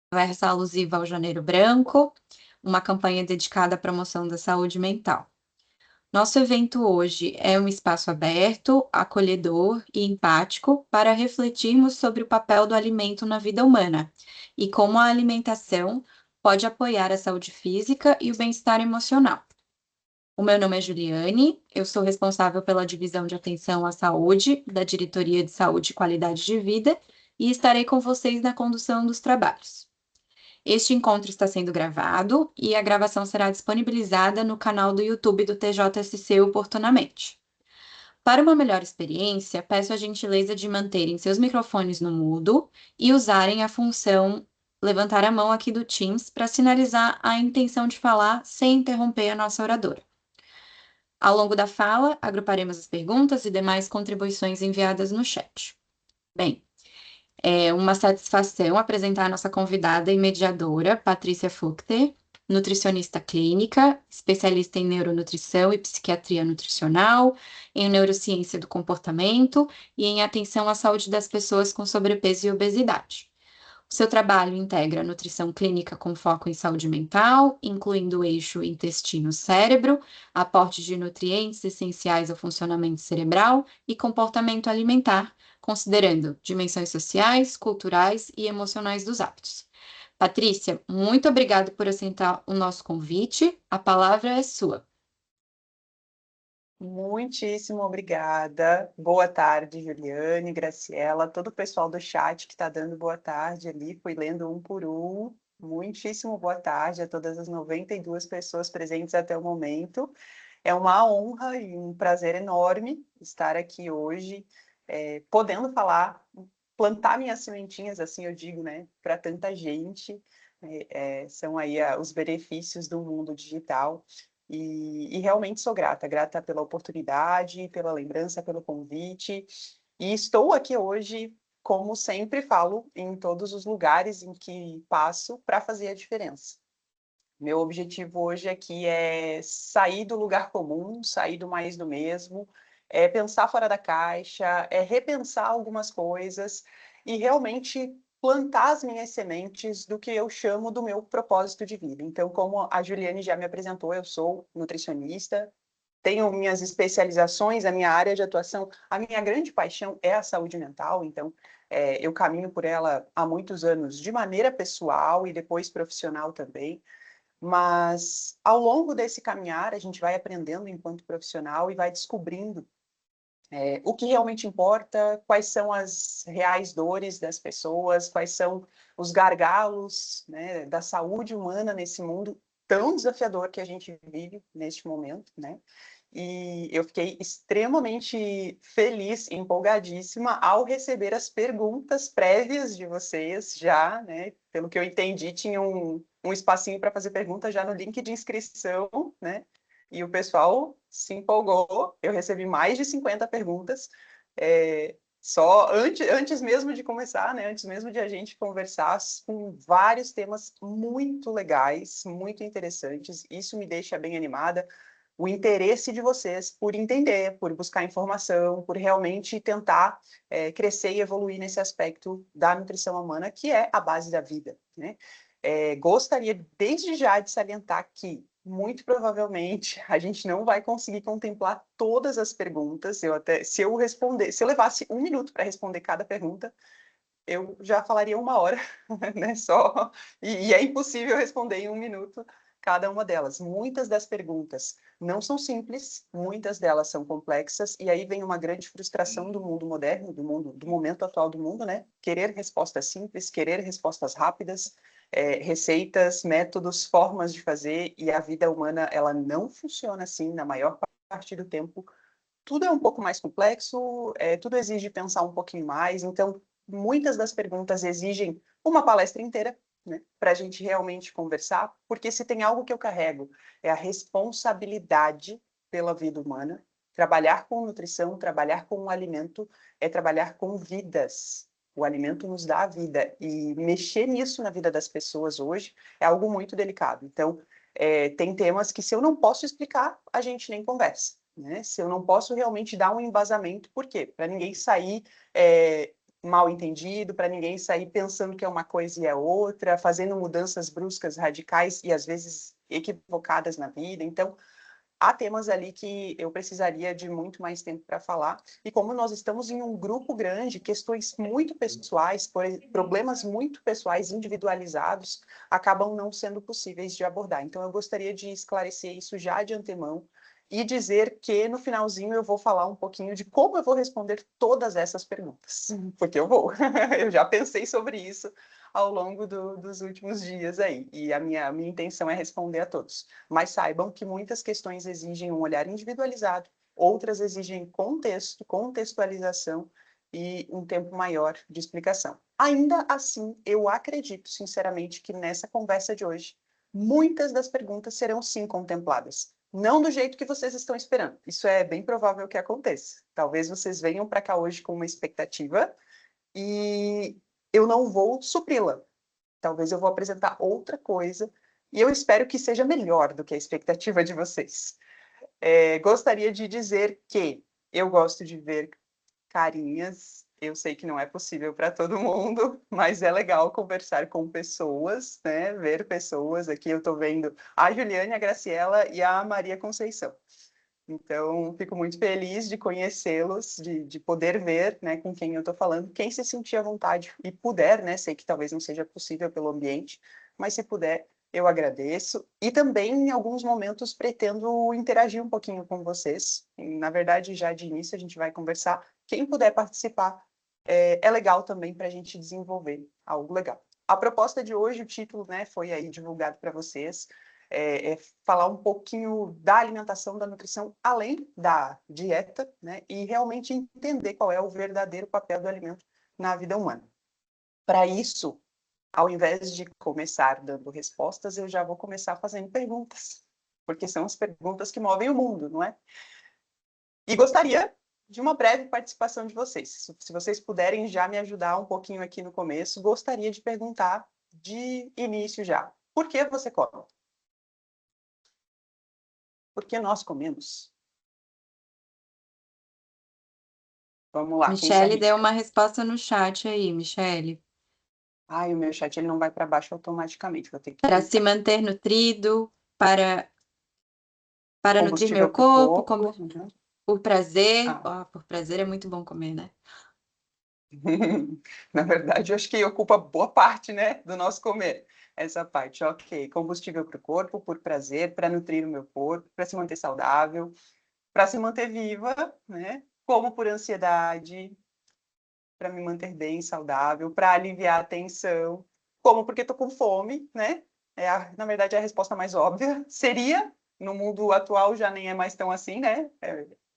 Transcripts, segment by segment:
Conversa alusiva ao Janeiro Branco, uma campanha dedicada à promoção da saúde mental. Nosso evento hoje é um espaço aberto, acolhedor e empático para refletirmos sobre o papel do alimento na vida humana e como a alimentação pode apoiar a saúde física e o bem-estar emocional. O meu nome é Juliane, eu sou responsável pela divisão de atenção à saúde da Diretoria de Saúde e Qualidade de Vida e estarei com vocês na condução dos trabalhos. Este encontro está sendo gravado e a gravação será disponibilizada no canal do YouTube do TJSC oportunamente. Para uma melhor experiência, peço a gentileza de manterem seus microfones no mudo e usarem a função levantar a mão aqui do Teams para sinalizar a intenção de falar sem interromper a nossa oradora. Ao longo da fala, agruparemos as perguntas e demais contribuições enviadas no chat. Bem, é uma satisfação apresentar a nossa convidada e mediadora, Patrícia Fuchter, nutricionista clínica, especialista em neuronutrição e psiquiatria nutricional, em neurociência do comportamento e em atenção à saúde das pessoas com sobrepeso e obesidade. O seu trabalho integra nutrição clínica com foco em saúde mental, incluindo o eixo intestino-cérebro, aporte de nutrientes essenciais ao funcionamento cerebral e comportamento alimentar, considerando dimensões sociais, culturais e emocionais dos hábitos. Patrícia, muito obrigada por aceitar o nosso convite. A palavra é sua. Muitíssimo obrigada. Boa tarde, Juliane, Graciela, todo o pessoal do chat que está dando boa tarde ali, fui lendo um por um. Muitíssimo boa tarde a todas as 92 pessoas presentes até o momento. É uma honra e um prazer enorme estar aqui hoje, podendo falar, plantar minhas sementinhas, assim eu digo, né, para tanta gente. São aí os benefícios do mundo digital. E realmente sou grata pela oportunidade, pela lembrança, pelo convite. E estou aqui hoje, como sempre falo, em todos os lugares em que passo, para fazer a diferença. Meu objetivo hoje aqui é sair do lugar comum, sair do mais do mesmo, é pensar fora da caixa, é repensar algumas coisas e realmente plantar as minhas sementes do que eu chamo do meu propósito de vida. Então, como a Juliane já me apresentou, eu sou nutricionista, tenho minhas especializações, a minha área de atuação, a minha grande paixão é a saúde mental, então eu caminho por ela há muitos anos de maneira pessoal e depois profissional também. Mas, ao longo desse caminhar, a gente vai aprendendo enquanto profissional e vai descobrindo o que realmente importa, quais são as reais dores das pessoas, quais são os gargalos, né, da saúde humana nesse mundo tão desafiador que a gente vive neste momento, né? E eu fiquei extremamente feliz, empolgadíssima ao receber as perguntas prévias de vocês já, né? Pelo que eu entendi, tinha um espacinho para fazer perguntas já no link de inscrição, né? E o pessoal se empolgou. Eu recebi mais de 50 perguntas, só antes mesmo de começar, né? Antes mesmo de a gente conversar, com vários temas muito legais, muito interessantes. Isso me deixa bem animada, o interesse de vocês por entender, por buscar informação, por realmente tentar crescer e evoluir nesse aspecto da nutrição humana, que é a base da vida, né? Gostaria desde já de salientar que, muito provavelmente, a gente não vai conseguir contemplar todas as perguntas. Se eu levasse um minuto para responder cada pergunta, eu já falaria uma hora, né? Só, e é impossível responder em um minuto cada uma delas. Muitas das perguntas não são simples, muitas delas são complexas, e aí vem uma grande frustração do mundo moderno, do momento atual do mundo, né? Querer respostas simples, querer respostas rápidas, receitas, métodos, formas de fazer, e a vida humana, ela não funciona assim na maior parte do tempo. Tudo é um pouco mais complexo, tudo exige pensar um pouquinho mais, então muitas das perguntas exigem uma palestra inteira, né, para a gente realmente conversar, porque se tem algo que eu carrego, é a responsabilidade pela vida humana. Trabalhar com nutrição, trabalhar com o alimento, é trabalhar com vidas. O alimento nos dá a vida, e mexer nisso na vida das pessoas hoje é algo muito delicado. Então, tem temas que, se eu não posso explicar, a gente nem conversa, né? Se eu não posso realmente dar um embasamento, por quê? Para ninguém sair mal entendido, para ninguém sair pensando que é uma coisa e é outra, fazendo mudanças bruscas, radicais e às vezes equivocadas na vida. Então, há temas ali que eu precisaria de muito mais tempo para falar. E como nós estamos em um grupo grande, questões muito pessoais, problemas muito pessoais, individualizados, acabam não sendo possíveis de abordar. Então, eu gostaria de esclarecer isso já de antemão e dizer que no finalzinho eu vou falar um pouquinho de como eu vou responder todas essas perguntas, porque eu vou. Eu já pensei sobre isso ao longo dos últimos dias aí, e a minha intenção é responder a todos. Mas saibam que muitas questões exigem um olhar individualizado, outras exigem contexto, contextualização e um tempo maior de explicação. Ainda assim, eu acredito, sinceramente, que nessa conversa de hoje, muitas das perguntas serão sim contempladas. Não do jeito que vocês estão esperando. Isso é bem provável que aconteça. Talvez vocês venham para cá hoje com uma expectativa e eu não vou supri-la. Talvez eu vou apresentar outra coisa e eu espero que seja melhor do que a expectativa de vocês. Gostaria de dizer que eu gosto de ver carinhas. Eu sei que não é possível para todo mundo, mas é legal conversar com pessoas, né? Ver pessoas. Aqui eu estou vendo a Juliane, a Graciela e a Maria Conceição. Então, fico muito feliz de conhecê-los, de poder ver, né, com quem eu estou falando. Quem se sentir à vontade e puder, né, sei que talvez não seja possível pelo ambiente, mas se puder, eu agradeço. E também, em alguns momentos, pretendo interagir um pouquinho com vocês. Na verdade, já de início, a gente vai conversar. Quem puder participar, é legal também para a gente desenvolver algo legal. A proposta de hoje, o título, né, foi aí divulgado para vocês, falar um pouquinho da alimentação, da nutrição, além da dieta, né, e realmente entender qual é o verdadeiro papel do alimento na vida humana. Para isso, ao invés de começar dando respostas, eu já vou começar fazendo perguntas, porque são as perguntas que movem o mundo, não é? E gostaria de uma breve participação de vocês. Se vocês puderem já me ajudar um pouquinho aqui no começo, gostaria de perguntar de início já. Por que você come? Por que nós comemos? Vamos lá, quem se Michele deu arrisca? uma resposta no chat aí, Michele. Ai, o meu chat ele não vai para baixo automaticamente, vou ter que Para se clicar. manter nutrido, para nutrir meu Combustível para o corpo, corpo. como por prazer. Ah. Ó, por prazer é muito bom comer, né? Na verdade, eu acho que ocupa boa parte, né, do nosso comer. Essa parte, ok. Combustível para o corpo, por prazer, para nutrir o meu corpo, para se manter saudável, para se manter viva, né? Como por ansiedade, para me manter bem, saudável, para aliviar a tensão, como porque estou com fome, né? Na verdade, é a resposta mais óbvia. Seria, no mundo atual já nem é mais tão assim, né?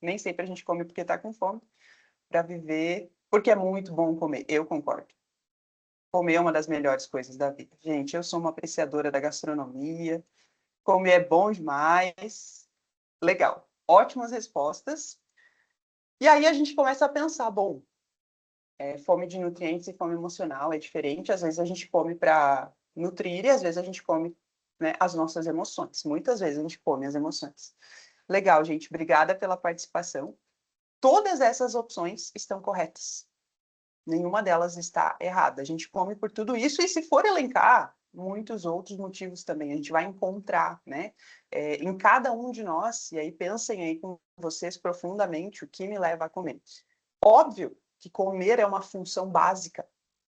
Nem sempre a gente come porque está com fome, para viver, porque é muito bom comer, eu concordo. Comer é uma das melhores coisas da vida. Gente, eu sou uma apreciadora da gastronomia, comer é bom demais. Legal, ótimas respostas. E aí a gente começa a pensar, bom, fome de nutrientes e fome emocional é diferente. Às vezes a gente come para nutrir e às vezes a gente come, né, as nossas emoções. Muitas vezes a gente come as emoções. Legal, gente. Obrigada pela participação. Todas essas opções estão corretas. Nenhuma delas está errada. A gente come por tudo isso e se for elencar muitos outros motivos também, a gente vai encontrar, né? Em cada um de nós, e aí pensem aí com vocês profundamente o que me leva a comer. Óbvio que comer é uma função básica,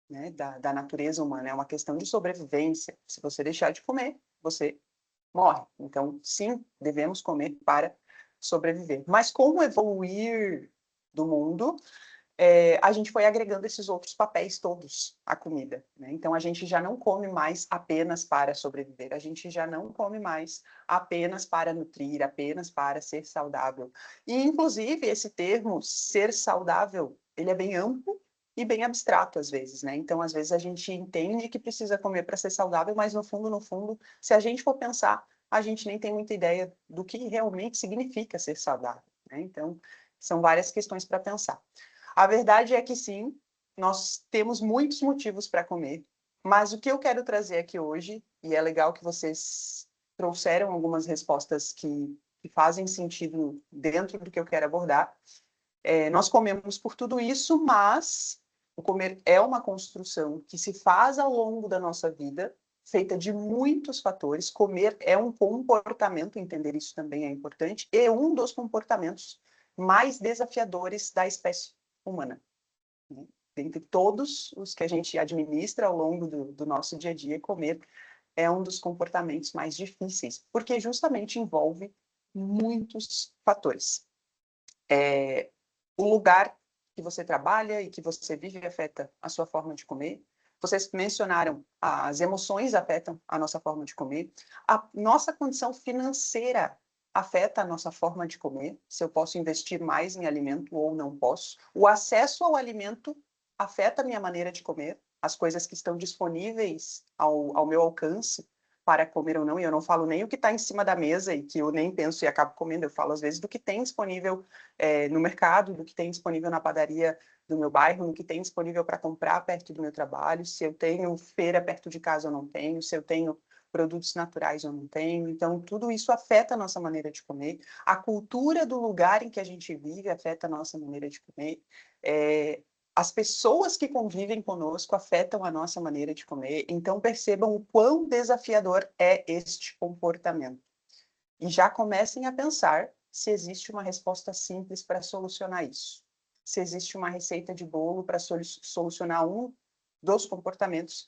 né, da natureza humana, é uma questão de sobrevivência. Se você deixar de comer, você morre. Então, sim, devemos comer para sobreviver. Mas com o evoluir do mundo, a gente foi agregando esses outros papéis todos à comida, né? Então, a gente já não come mais apenas para sobreviver, a gente já não come mais apenas para nutrir, apenas para ser saudável. E, inclusive, esse termo, ser saudável, ele é bem amplo e bem abstrato às vezes, né? Então, às vezes a gente entende que precisa comer para ser saudável, mas no fundo, se a gente for pensar, a gente nem tem muita ideia do que realmente significa ser saudável, né? Então, são várias questões para pensar. A verdade é que sim, nós temos muitos motivos para comer, mas o que eu quero trazer aqui hoje, e é legal que vocês trouxeram algumas respostas que fazem sentido dentro do que eu quero abordar, nós comemos por tudo isso, mas O comer é uma construção que se faz ao longo da nossa vida, feita de muitos fatores. Comer é um comportamento, entender isso também é importante, e um dos comportamentos mais desafiadores da espécie humana. Dentre todos os que a gente administra ao longo do nosso dia a dia, comer é um dos comportamentos mais difíceis, porque justamente envolve muitos fatores. O lugar que você trabalha e que você vive afeta a sua forma de comer. Vocês mencionaram, as emoções afetam a nossa forma de comer. A nossa condição financeira afeta a nossa forma de comer, se eu posso investir mais em alimento ou não posso. O acesso ao alimento afeta a minha maneira de comer, as coisas que estão disponíveis ao meu alcance para comer ou não, e eu não falo nem o que está em cima da mesa e que eu nem penso e acabo comendo, eu falo às vezes do que tem disponível no mercado, do que tem disponível na padaria do meu bairro, no que tem disponível para comprar perto do meu trabalho, se eu tenho feira perto de casa ou não tenho, se eu tenho produtos naturais ou não tenho. Então, tudo isso afeta a nossa maneira de comer. A cultura do lugar em que a gente vive afeta a nossa maneira de comer. As pessoas que convivem conosco afetam a nossa maneira de comer. Então, percebam o quão desafiador é este comportamento. E já comecem a pensar se existe uma resposta simples para solucionar isso. Se existe uma receita de bolo para solucionar um dos comportamentos,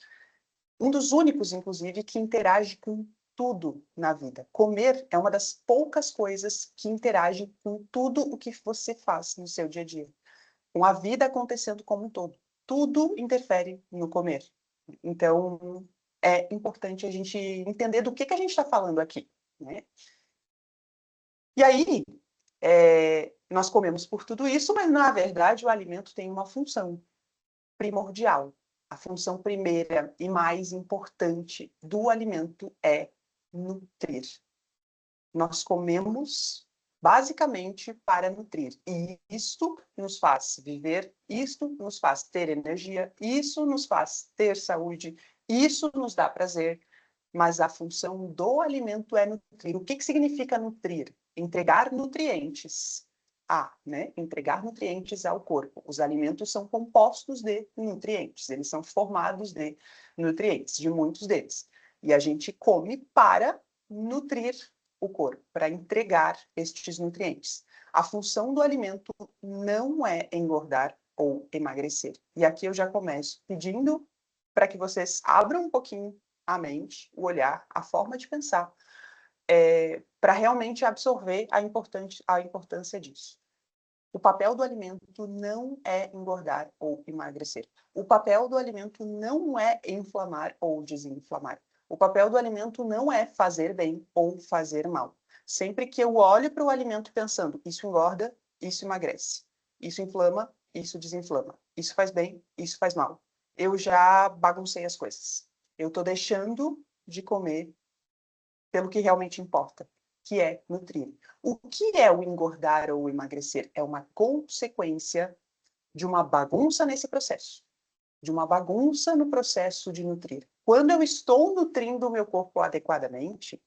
um dos únicos, inclusive, que interage com tudo na vida. Comer é uma das poucas coisas que interage com tudo o que você faz no seu dia a dia, com a vida acontecendo como um todo. Tudo interfere no comer. Então, é importante a gente entender do que a gente está falando aqui, né? E aí, nós comemos por tudo isso, mas, na verdade, o alimento tem uma função primordial. A função primeira e mais importante do alimento é nutrir. Nós comemos basicamente para nutrir. E isto nos faz viver, isto nos faz ter energia, isso nos faz ter saúde, isso nos dá prazer. Mas a função do alimento é nutrir. O que significa nutrir? Entregar nutrientes. Entregar nutrientes ao corpo. Os alimentos são compostos de nutrientes, eles são formados de nutrientes, de muitos deles. E a gente come para nutrir o corpo, para entregar estes nutrientes. A função do alimento não é engordar ou emagrecer. E aqui eu já começo pedindo para que vocês abram um pouquinho a mente, o olhar, a forma de pensar, para realmente absorver a importância disso. O papel do alimento não é engordar ou emagrecer. O papel do alimento não é inflamar ou desinflamar. O papel do alimento não é fazer bem ou fazer mal. Sempre que eu olho para o alimento pensando, isso engorda, isso emagrece. Isso inflama, isso desinflama. Isso faz bem, isso faz mal. Eu já baguncei as coisas. Eu estou deixando de comer pelo que realmente importa, que é nutrir. O que é o engordar ou o emagrecer? É uma consequência de uma bagunça nesse processo, de uma bagunça no processo de nutrir. Quando eu estou nutrindo o meu corpo adequadamente,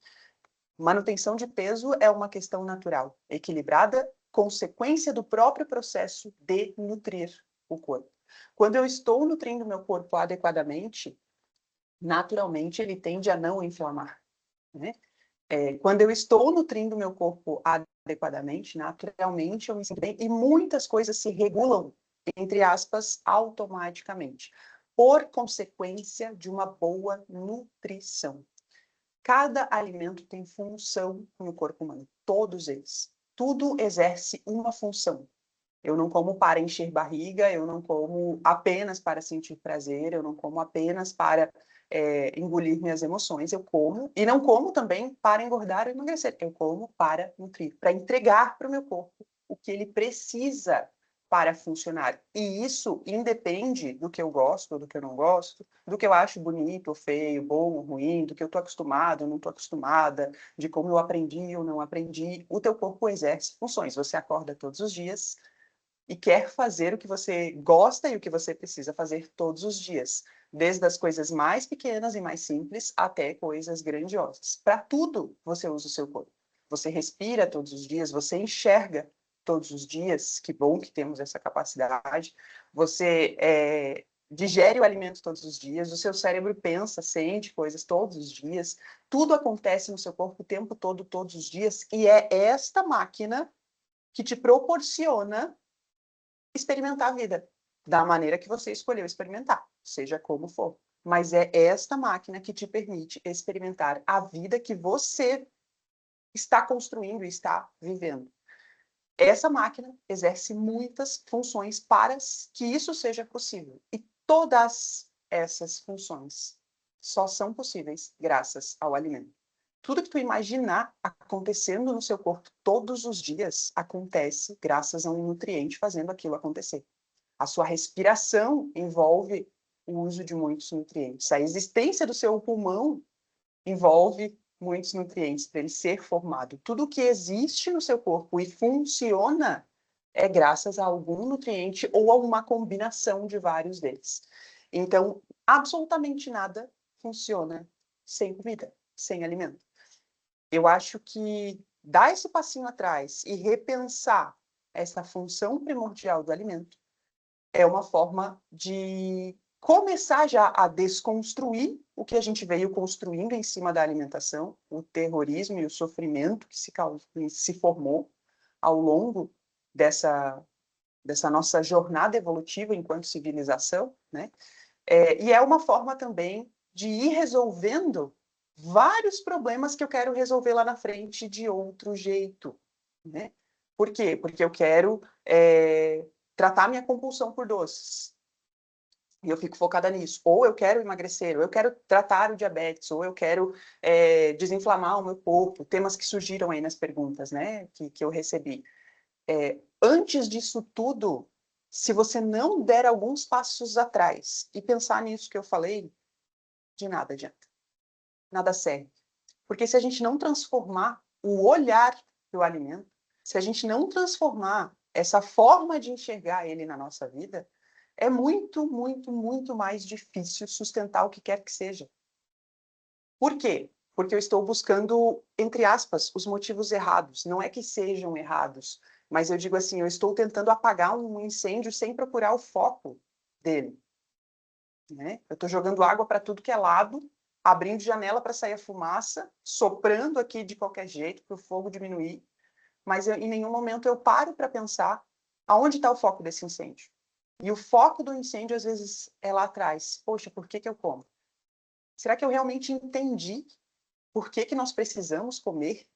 manutenção de peso é uma questão natural, equilibrada, consequência do próprio processo de nutrir o corpo. Quando eu estou nutrindo o meu corpo adequadamente, naturalmente ele tende a não inflamar, né? Quando eu estou nutrindo o meu corpo adequadamente, naturalmente eu me sinto bem e muitas coisas se regulam, entre aspas, automaticamente, por consequência de uma boa nutrição. Cada alimento tem função no corpo humano, todos eles. Tudo exerce uma função. Eu não como para encher barriga, eu não como apenas para sentir prazer, eu não como apenas para engolir minhas emoções, eu como, e não como também para engordar ou emagrecer, eu como para nutrir, para entregar para o meu corpo o que ele precisa para funcionar. E isso independe do que eu gosto ou do que eu não gosto, do que eu acho bonito ou feio, bom ou ruim, do que eu estou acostumado ou não estou acostumada, de como eu aprendi ou não aprendi. O teu corpo exerce funções. Você acorda todos os dias e quer fazer o que você gosta e o que você precisa fazer todos os dias, desde as coisas mais pequenas e mais simples até coisas grandiosas. Para tudo você usa o seu corpo. Você respira todos os dias, você enxerga todos os dias, que bom que temos essa capacidade. você digere o alimento todos os dias, o seu cérebro pensa, sente coisas todos os dias, tudo acontece no seu corpo o tempo todo, todos os dias, e é esta máquina que te proporciona experimentar a vida da maneira que você escolheu experimentar, seja como for. Mas é esta máquina que te permite experimentar a vida que você está construindo e está vivendo. Essa máquina exerce muitas funções para que isso seja possível. E todas essas funções só são possíveis graças ao alimento. Tudo que tu imaginar acontecendo no seu corpo todos os dias acontece graças a um nutriente fazendo aquilo acontecer. A sua respiração envolve o uso de muitos nutrientes. A existência do seu pulmão envolve muitos nutrientes para ele ser formado. Tudo que existe no seu corpo e funciona é graças a algum nutriente ou a uma combinação de vários deles. Então, absolutamente nada funciona sem comida, sem alimento. Eu acho que dar esse passinho atrás e repensar essa função primordial do alimento é uma forma de começar já a desconstruir o que a gente veio construindo em cima da alimentação, o terrorismo e o sofrimento que se formou ao longo dessa nossa jornada evolutiva enquanto civilização, né? E é uma forma também de ir resolvendo vários problemas que eu quero resolver lá na frente de outro jeito, né? Por quê? Porque eu quero tratar minha compulsão por doces. E eu fico focada nisso. Ou eu quero emagrecer, ou eu quero tratar o diabetes, ou eu quero desinflamar o meu corpo. Temas que surgiram aí nas perguntas, né? Que eu recebi. Antes disso tudo, se você não der alguns passos atrás e pensar nisso que eu falei, de nada adianta. Nada serve. Porque se a gente não transformar o olhar do alimento, se a gente não transformar essa forma de enxergar ele na nossa vida, é muito, muito, muito mais difícil sustentar o que quer que seja. Por quê? Porque eu estou buscando, entre aspas, os motivos errados. Não é que sejam errados, mas eu digo assim, eu estou tentando apagar um incêndio sem procurar o foco dele. Né? Eu estou jogando água para tudo que é lado, abrindo janela para sair a fumaça, soprando aqui de qualquer jeito para o fogo diminuir, mas em nenhum momento eu paro para pensar aonde está o foco desse incêndio. E o foco do incêndio, às vezes, é lá atrás. Poxa, por que eu como? Será que eu realmente entendi por que nós precisamos comer?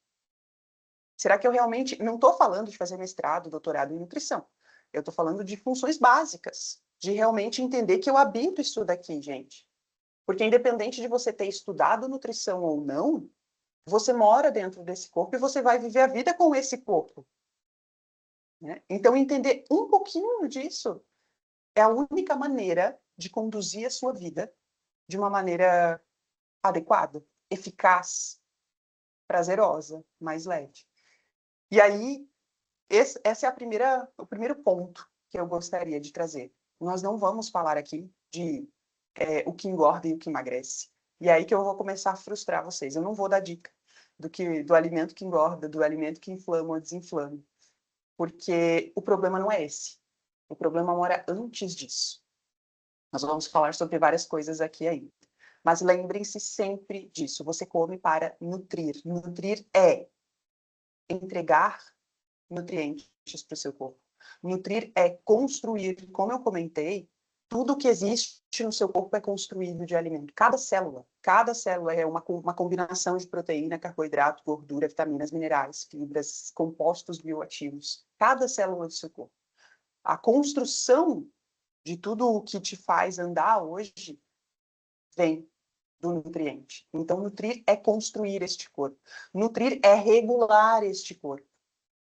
Será que eu realmente... Não estou falando de fazer mestrado, doutorado em nutrição. Eu estou falando de funções básicas, de realmente entender que eu habito isso daqui, gente. Porque independente de você ter estudado nutrição ou não, você mora dentro desse corpo e você vai viver a vida com esse corpo. Né? Então, entender um pouquinho disso é a única maneira de conduzir a sua vida de uma maneira adequada, eficaz, prazerosa, mais leve. E aí, essa é o primeiro ponto que eu gostaria de trazer. Nós não vamos falar aqui de o que engorda e o que emagrece. E é aí que eu vou começar a frustrar vocês. Eu não vou dar dica do alimento que engorda, do alimento que inflama ou desinflama. Porque o problema não é esse. O problema mora antes disso. Nós vamos falar sobre várias coisas aqui ainda. Mas lembrem-se sempre disso. Você come para nutrir. Nutrir é entregar nutrientes para o seu corpo. Nutrir é construir. Como eu comentei, tudo que existe no seu corpo é construído de alimento. Cada célula é uma combinação de proteína, carboidrato, gordura, vitaminas, minerais, fibras, compostos bioativos. Cada célula do seu corpo. A construção de tudo o que te faz andar hoje vem do nutriente. Então, nutrir é construir este corpo. Nutrir é regular este corpo.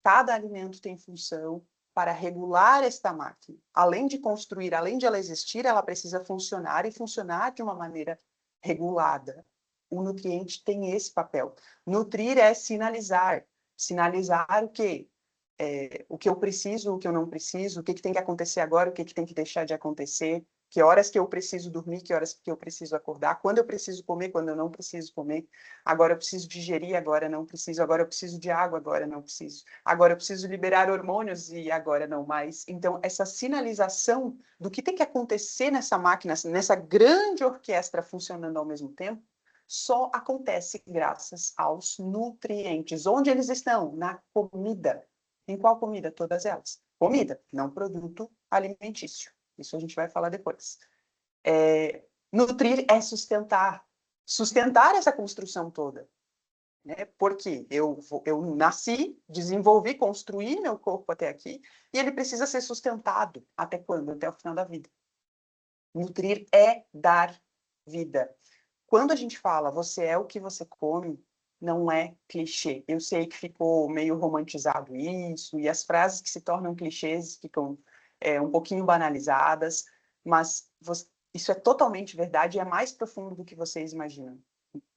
Cada alimento tem função para regular esta máquina. Além de construir, além de ela existir, ela precisa funcionar e funcionar de uma maneira regulada. O nutriente tem esse papel. Nutrir é sinalizar. Sinalizar o quê? O que eu preciso, o que eu não preciso, o que tem que acontecer agora, o que tem que deixar de acontecer. Que horas que eu preciso dormir, que horas que eu preciso acordar, quando eu preciso comer, quando eu não preciso comer. Agora eu preciso digerir, agora não preciso. Agora eu preciso de água, agora não preciso. Agora eu preciso liberar hormônios e agora não mais. Então, essa sinalização do que tem que acontecer nessa máquina, nessa grande orquestra funcionando ao mesmo tempo, só acontece graças aos nutrientes. Onde eles estão? Na comida. Em qual comida? Todas elas. Comida, não produto alimentício. Isso a gente vai falar depois. Nutrir é sustentar. Sustentar essa construção toda. Né? Porque eu nasci, desenvolvi, construí meu corpo até aqui, e ele precisa ser sustentado. Até quando? Até o final da vida. Nutrir é dar vida. Quando a gente fala você é o que você come, não é clichê. Eu sei que ficou meio romantizado isso, e as frases que se tornam clichês ficam um pouquinho banalizadas, mas isso é totalmente verdade e é mais profundo do que vocês imaginam.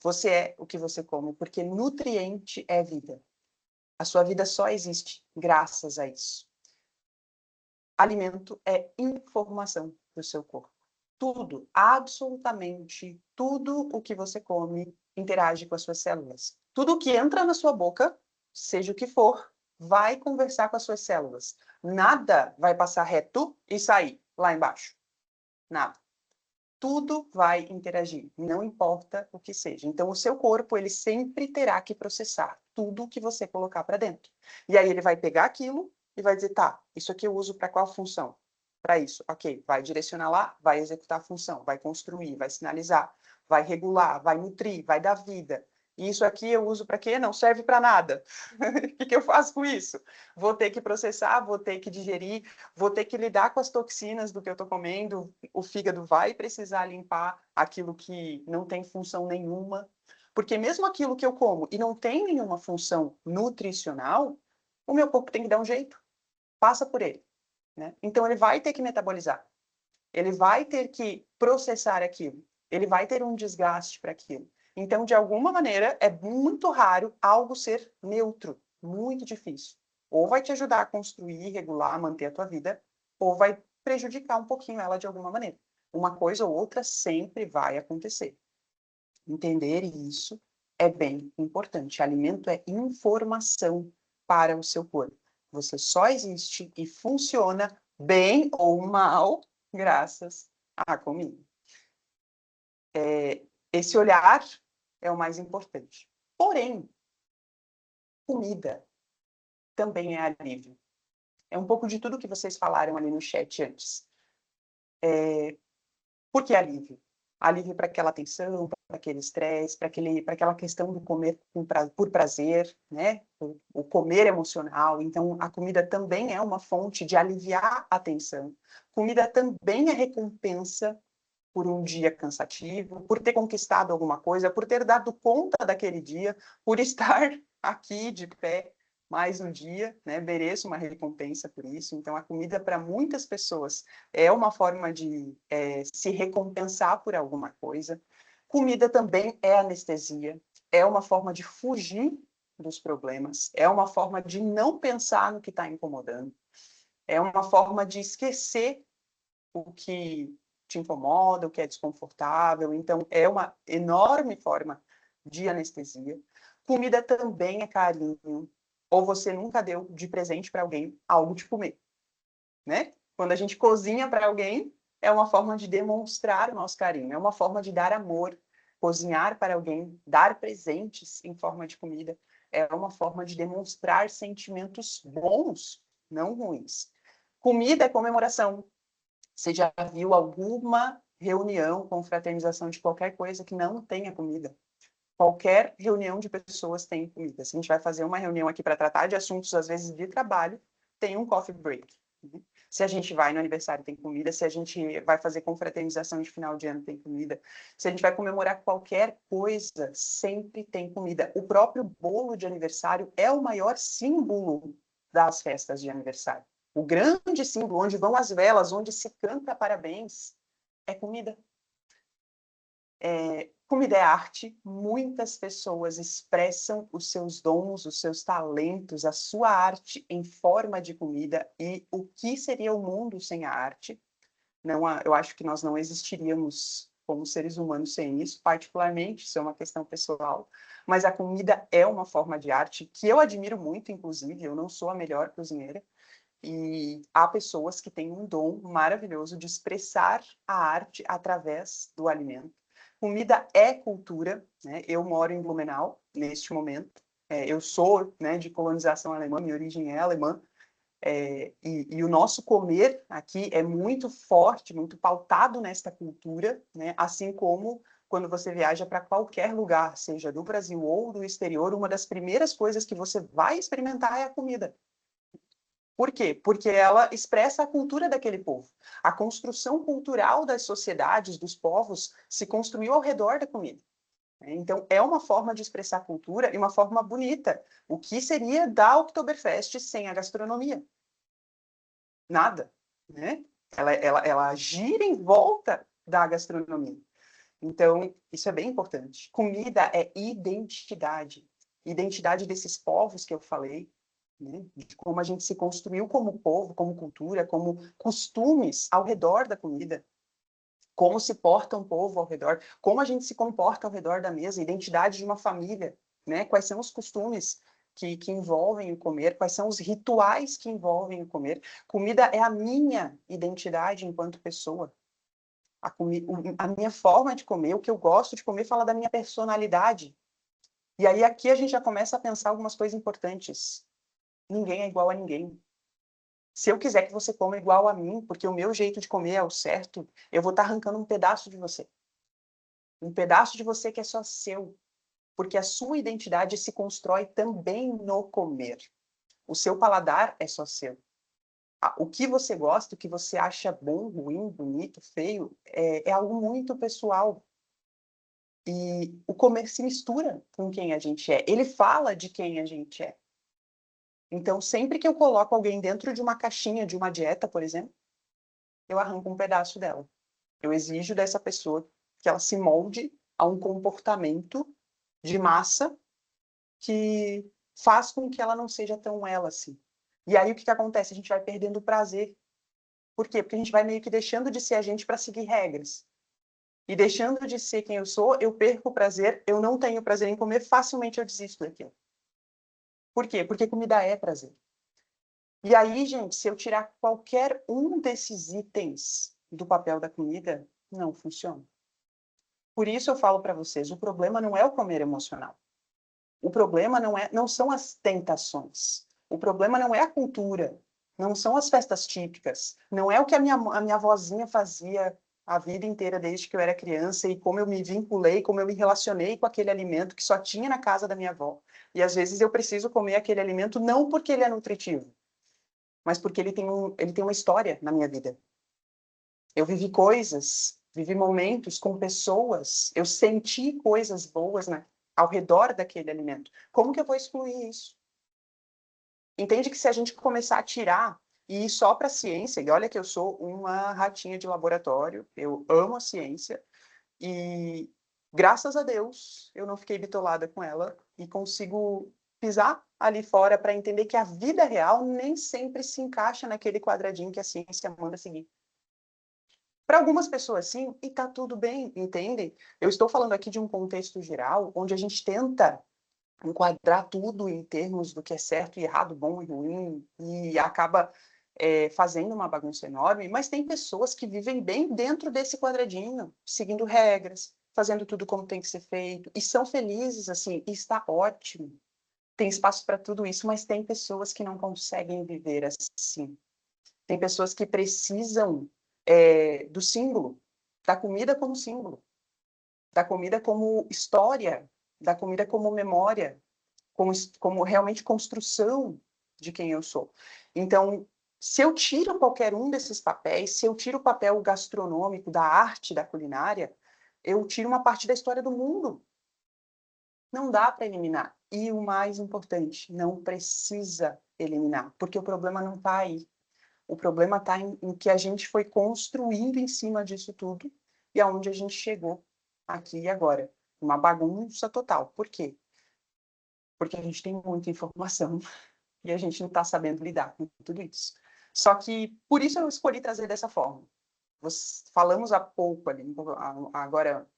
Você é o que você come, porque nutriente é vida. A sua vida só existe graças a isso. Alimento é informação para o seu corpo. Tudo, absolutamente tudo o que você come interage com as suas células. Tudo que entra na sua boca, seja o que for, vai conversar com as suas células. Nada vai passar reto e sair lá embaixo. Nada. Tudo vai interagir, não importa o que seja. Então, o seu corpo, ele sempre terá que processar tudo que você colocar para dentro. E aí ele vai pegar aquilo e vai dizer, tá, isso aqui eu uso para qual função? Para isso, ok, vai direcionar lá, vai executar a função, vai construir, vai sinalizar, vai regular, vai nutrir, vai dar vida. E isso aqui eu uso para quê? Não serve para nada. O que eu faço com isso? Vou ter que processar, vou ter que digerir, vou ter que lidar com as toxinas do que eu estou comendo, o fígado vai precisar limpar aquilo que não tem função nenhuma, porque mesmo aquilo que eu como e não tem nenhuma função nutricional, o meu corpo tem que dar um jeito, passa por ele, né? Então ele vai ter que metabolizar, ele vai ter que processar aquilo, ele vai ter um desgaste para aquilo. Então, de alguma maneira, é muito raro algo ser neutro, muito difícil. Ou vai te ajudar a construir, regular, manter a tua vida, ou vai prejudicar um pouquinho ela de alguma maneira. Uma coisa ou outra sempre vai acontecer. Entender isso é bem importante. Alimento é informação para o seu corpo. Você só existe e funciona bem ou mal graças à comida. Esse olhar é o mais importante. Porém, comida também é alívio. É um pouco de tudo que vocês falaram ali no chat antes. Por que alívio? Alívio para aquela tensão, para aquele estresse, para aquela questão do comer por prazer, né? O comer emocional. Então, a comida também é uma fonte de aliviar a tensão. Comida também é recompensa por um dia cansativo, por ter conquistado alguma coisa, por ter dado conta daquele dia, por estar aqui de pé mais um dia, né? Mereço uma recompensa por isso. Então, a comida para muitas pessoas é uma forma de se recompensar por alguma coisa. Comida também é anestesia, é uma forma de fugir dos problemas, é uma forma de não pensar no que está incomodando, é uma forma de esquecer o que te incomoda, o que é desconfortável. Então, é uma enorme forma de anestesia. Comida também é carinho. Ou você nunca deu de presente para alguém algo de comer, né? Quando a gente cozinha para alguém, é uma forma de demonstrar o nosso carinho, é uma forma de dar amor. Cozinhar para alguém, dar presentes em forma de comida, é uma forma de demonstrar sentimentos bons, não ruins. Comida é comemoração. Você já viu alguma reunião, confraternização de qualquer coisa que não tenha comida? Qualquer reunião de pessoas tem comida. Se a gente vai fazer uma reunião aqui para tratar de assuntos, às vezes, de trabalho, tem um coffee break. Né? Se a gente vai no aniversário, tem comida. Se a gente vai fazer confraternização de final de ano, tem comida. Se a gente vai comemorar qualquer coisa, sempre tem comida. O próprio bolo de aniversário é o maior símbolo das festas de aniversário. O grande símbolo, onde vão as velas, onde se canta parabéns, é comida. Comida é arte. Muitas pessoas expressam os seus dons, os seus talentos, a sua arte em forma de comida. E o que seria o mundo sem a arte? Eu acho que nós não existiríamos como seres humanos sem isso, particularmente, isso é uma questão pessoal, mas a comida é uma forma de arte que eu admiro muito, inclusive, eu não sou a melhor cozinheira, e há pessoas que têm um dom maravilhoso de expressar a arte através do alimento. Comida é cultura, né? Eu moro em Blumenau, neste momento, eu sou, né, de colonização alemã, minha origem é alemã, e o nosso comer aqui é muito forte, muito pautado nesta cultura, né? Assim como quando você viaja para qualquer lugar, seja do Brasil ou do exterior, uma das primeiras coisas que você vai experimentar é a comida. Por quê? Porque ela expressa a cultura daquele povo. A construção cultural das sociedades, dos povos, se construiu ao redor da comida. Então, é uma forma de expressar a cultura e uma forma bonita. O que seria da Oktoberfest sem a gastronomia? Nada, né? Ela gira em volta da gastronomia. Então, isso é bem importante. Comida é identidade. Identidade desses povos que eu falei, né? De como a gente se construiu como povo, como cultura, como costumes ao redor da comida. Como se porta um povo ao redor, como a gente se comporta ao redor da mesa, identidade de uma família, né? Quais são os costumes que envolvem o comer, quais são os rituais que envolvem o comer. Comida é a minha identidade enquanto pessoa. A minha forma de comer, o que eu gosto de comer, fala da minha personalidade. E aí aqui a gente já começa a pensar algumas coisas importantes. Ninguém é igual a ninguém. Se eu quiser que você coma igual a mim, porque o meu jeito de comer é o certo, eu vou estar arrancando um pedaço de você. Um pedaço de você que é só seu. Porque a sua identidade se constrói também no comer. O seu paladar é só seu. O que você gosta, o que você acha bom, ruim, bonito, feio, é algo muito pessoal. E o comer se mistura com quem a gente é. Ele fala de quem a gente é. Então, sempre que eu coloco alguém dentro de uma caixinha de uma dieta, por exemplo, eu arranco um pedaço dela. Eu exijo dessa pessoa que ela se molde a um comportamento de massa que faz com que ela não seja tão ela assim. E aí o que acontece? A gente vai perdendo o prazer. Por quê? Porque a gente vai meio que deixando de ser a gente para seguir regras. E deixando de ser quem eu sou, eu perco o prazer, eu não tenho prazer em comer, facilmente eu desisto daquilo. Por quê? Porque comida é prazer. E aí, gente, se eu tirar qualquer um desses itens do papel da comida, não funciona. Por isso eu falo para vocês, o problema não é o comer emocional. O problema não são as tentações. O problema não é a cultura. Não são as festas típicas. Não é o que a minha avózinha fazia a vida inteira desde que eu era criança e como eu me vinculei, como eu me relacionei com aquele alimento que só tinha na casa da minha avó. E às vezes eu preciso comer aquele alimento não porque ele é nutritivo, mas porque ele tem uma história na minha vida. Eu vivi coisas, vivi momentos com pessoas, eu senti coisas boas, né, ao redor daquele alimento. Como que eu vou excluir isso? Entende que se a gente começar a tirar e ir só para a ciência, e olha que eu sou uma ratinha de laboratório, eu amo a ciência, e graças a Deus eu não fiquei bitolada com ela e consigo pisar ali fora para entender que a vida real nem sempre se encaixa naquele quadradinho que a ciência manda seguir. Para algumas pessoas, sim, e tá tudo bem, entende? Eu estou falando aqui de um contexto geral, onde a gente tenta enquadrar tudo em termos do que é certo e errado, bom e ruim, e acaba fazendo uma bagunça enorme, mas tem pessoas que vivem bem dentro desse quadradinho, seguindo regras, fazendo tudo como tem que ser feito, e são felizes, assim, e está ótimo. Tem espaço para tudo isso, mas tem pessoas que não conseguem viver assim. Tem pessoas que precisam do símbolo, da comida como símbolo, da comida como história, da comida como memória, como realmente construção de quem eu sou. Então, se eu tiro qualquer um desses papéis, se eu tiro o papel gastronômico da arte da culinária, eu tiro uma parte da história do mundo. Não dá para eliminar. E o mais importante, não precisa eliminar, porque o problema não está aí. O problema está em que a gente foi construindo em cima disso tudo e aonde a gente chegou aqui e agora. Uma bagunça total. Por quê? Porque a gente tem muita informação e a gente não está sabendo lidar com tudo isso. Só que por isso eu escolhi trazer dessa forma. Falamos há pouco ali, agora,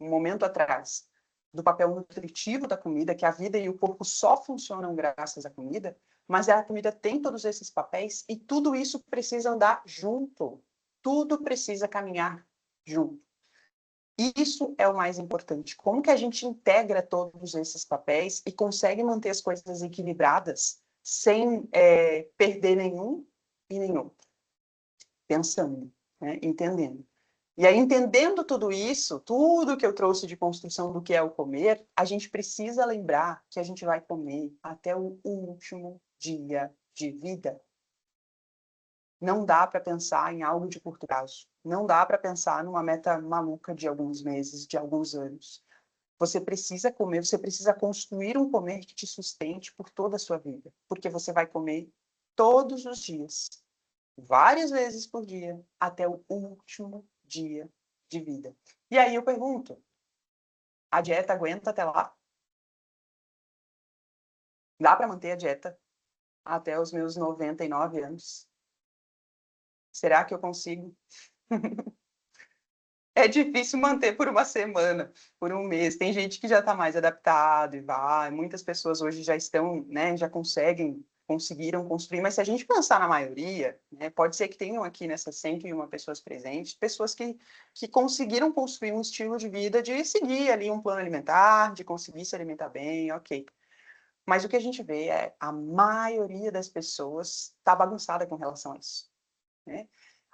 um momento atrás, do papel nutritivo da comida, que a vida e o corpo só funcionam graças à comida, mas a comida tem todos esses papéis e tudo isso precisa andar junto. Tudo precisa caminhar junto. Isso é o mais importante. Como que a gente integra todos esses papéis e consegue manter as coisas equilibradas sem perder nenhum e nenhum? Pensando, né? Entendendo. E aí, entendendo tudo isso, tudo que eu trouxe de construção do que é o comer, a gente precisa lembrar que a gente vai comer até o último dia de vida. Não dá para pensar em algo de curto prazo. Não dá para pensar numa meta maluca de alguns meses, de alguns anos. Você precisa comer, você precisa construir um comer que te sustente por toda a sua vida. Porque você vai comer todos os dias, várias vezes por dia, até o último dia de vida. E aí eu pergunto, a dieta aguenta até lá? Dá para manter a dieta até os meus 99 anos? Será que eu consigo? É difícil manter por uma semana, por um mês. Tem gente que já está mais adaptado e vai. Muitas pessoas hoje já estão, né, já conseguiram construir. Mas se a gente pensar na maioria, né, pode ser que tenham aqui nessas 101 pessoas presentes, pessoas que conseguiram construir um estilo de vida de seguir ali um plano alimentar, de conseguir se alimentar bem, ok. Mas o que a gente vê é a maioria das pessoas está bagunçada com relação a isso, né?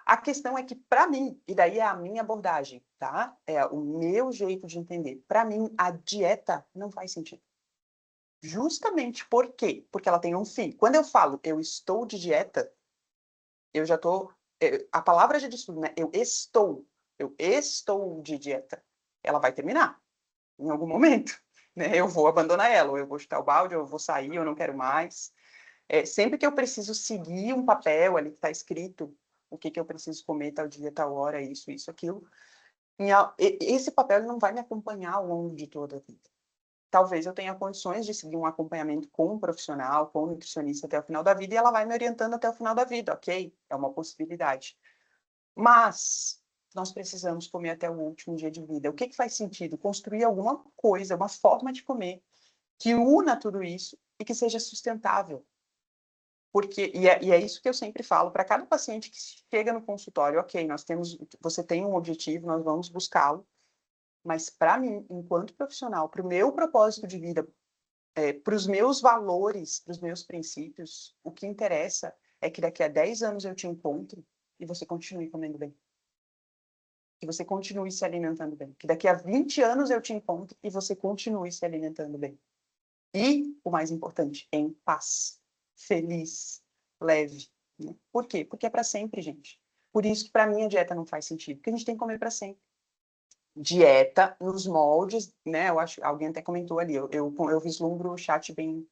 A questão é que, para mim, e daí é a minha abordagem, tá? É o meu jeito de entender. Para mim, a dieta não faz sentido. Justamente por quê? Porque ela tem um fim. Quando eu falo eu estou de dieta, eu já estou. A palavra já diz tudo, né? Eu estou de dieta. Ela vai terminar em algum momento. Né? Eu vou abandonar ela, ou eu vou chutar o balde, ou eu vou sair, eu não quero mais. Sempre que eu preciso seguir um papel ali que está escrito o que eu preciso comer tal dia, tal hora, isso, aquilo, esse papel não vai me acompanhar ao longo de toda a vida. Talvez eu tenha condições de seguir um acompanhamento com um profissional, com um nutricionista até o final da vida, e ela vai me orientando até o final da vida, ok? É uma possibilidade. Mas nós precisamos comer até o último dia de vida. O que faz sentido? Construir alguma coisa, uma forma de comer que una tudo isso e que seja sustentável. Porque, e é isso que eu sempre falo para cada paciente que chega no consultório, ok, você tem um objetivo, nós vamos buscá-lo, mas para mim, enquanto profissional, para o meu propósito de vida, para os meus valores, para os meus princípios, o que interessa é que daqui a 10 anos eu te encontre e você continue comendo bem. Que você continue se alimentando bem. Que daqui a 20 anos eu te encontre e você continue se alimentando bem. E, o mais importante, em paz, feliz, leve. Né? Por quê? Porque é para sempre, gente. Por isso que para mim a dieta não faz sentido, porque a gente tem que comer para sempre. Dieta nos moldes, né? Eu acho, alguém até comentou ali, eu vislumbro o chat bem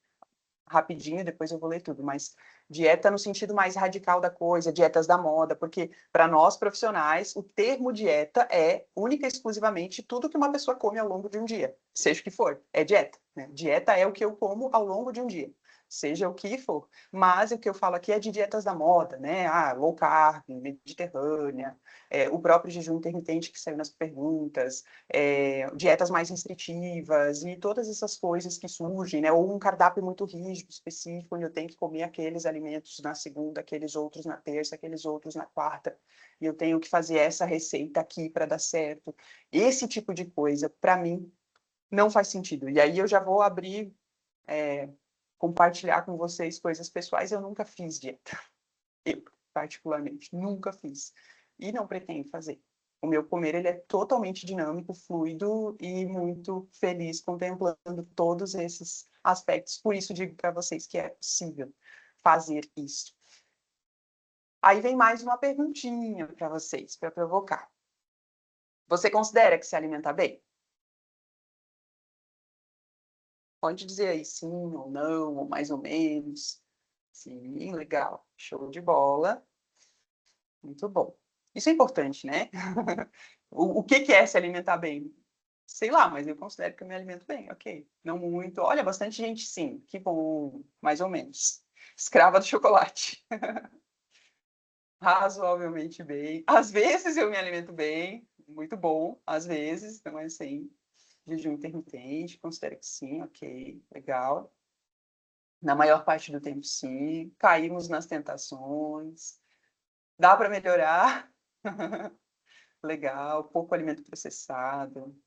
rapidinho, depois eu vou ler tudo, mas dieta no sentido mais radical da coisa, dietas da moda, porque para nós profissionais, o termo dieta é única e exclusivamente tudo que uma pessoa come ao longo de um dia, seja o que for, é dieta, né? Dieta é o que eu como ao longo de um dia, seja o que for. Mas o que eu falo aqui é de dietas da moda, né? Low carb, mediterrânea, o próprio jejum intermitente que saiu nas perguntas, dietas mais restritivas e todas essas coisas que surgem, né? Ou um cardápio muito rígido, específico, onde eu tenho que comer aqueles alimentos na segunda, aqueles outros na terça, aqueles outros na quarta, e eu tenho que fazer essa receita aqui para dar certo. Esse tipo de coisa, para mim, não faz sentido. E aí eu já vou abrir, compartilhar com vocês coisas pessoais. Eu nunca fiz dieta. Eu, particularmente, nunca fiz. E não pretendo fazer. O meu comer ele é totalmente dinâmico, fluido e muito feliz contemplando todos esses aspectos. Por isso digo para vocês que é possível fazer isso. Aí vem mais uma perguntinha para vocês, para provocar. Você considera que se alimenta bem? Pode dizer aí sim ou não, ou mais ou menos. Sim, legal. Show de bola. Muito bom. Isso é importante, né? O que é se alimentar bem? Sei lá, mas eu considero que eu me alimento bem, ok. Não muito. Olha, bastante gente sim. Que bom, mais ou menos. Escrava do chocolate. razoavelmente bem. Às vezes eu me alimento bem, muito bom, às vezes, então é assim, jejum intermitente, considero que sim, ok, legal. Na maior parte do tempo, sim. Caímos nas tentações. Dá para melhorar? Legal. Pouco alimento processado.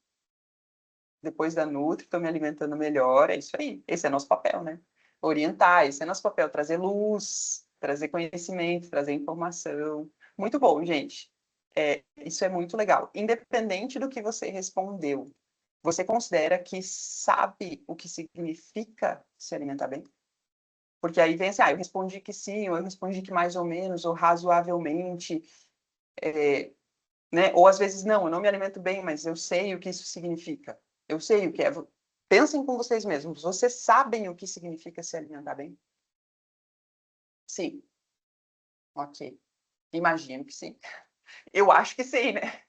Depois da Nutri, estou me alimentando melhor. É isso aí. Esse é nosso papel, né? Orientar, esse é nosso papel. Trazer luz, trazer conhecimento, trazer informação. Muito bom, gente. Isso é muito legal. Independente do que você respondeu, você considera que sabe o que significa se alimentar bem? Porque aí vem assim, eu respondi que sim, ou eu respondi que mais ou menos, ou razoavelmente, né? Ou às vezes, não, eu não me alimento bem, mas eu sei o que isso significa. Eu sei o que é. Pensem com vocês mesmos. Vocês sabem o que significa se alimentar bem? Sim. Ok. Imagino que sim. Eu acho que sim, né?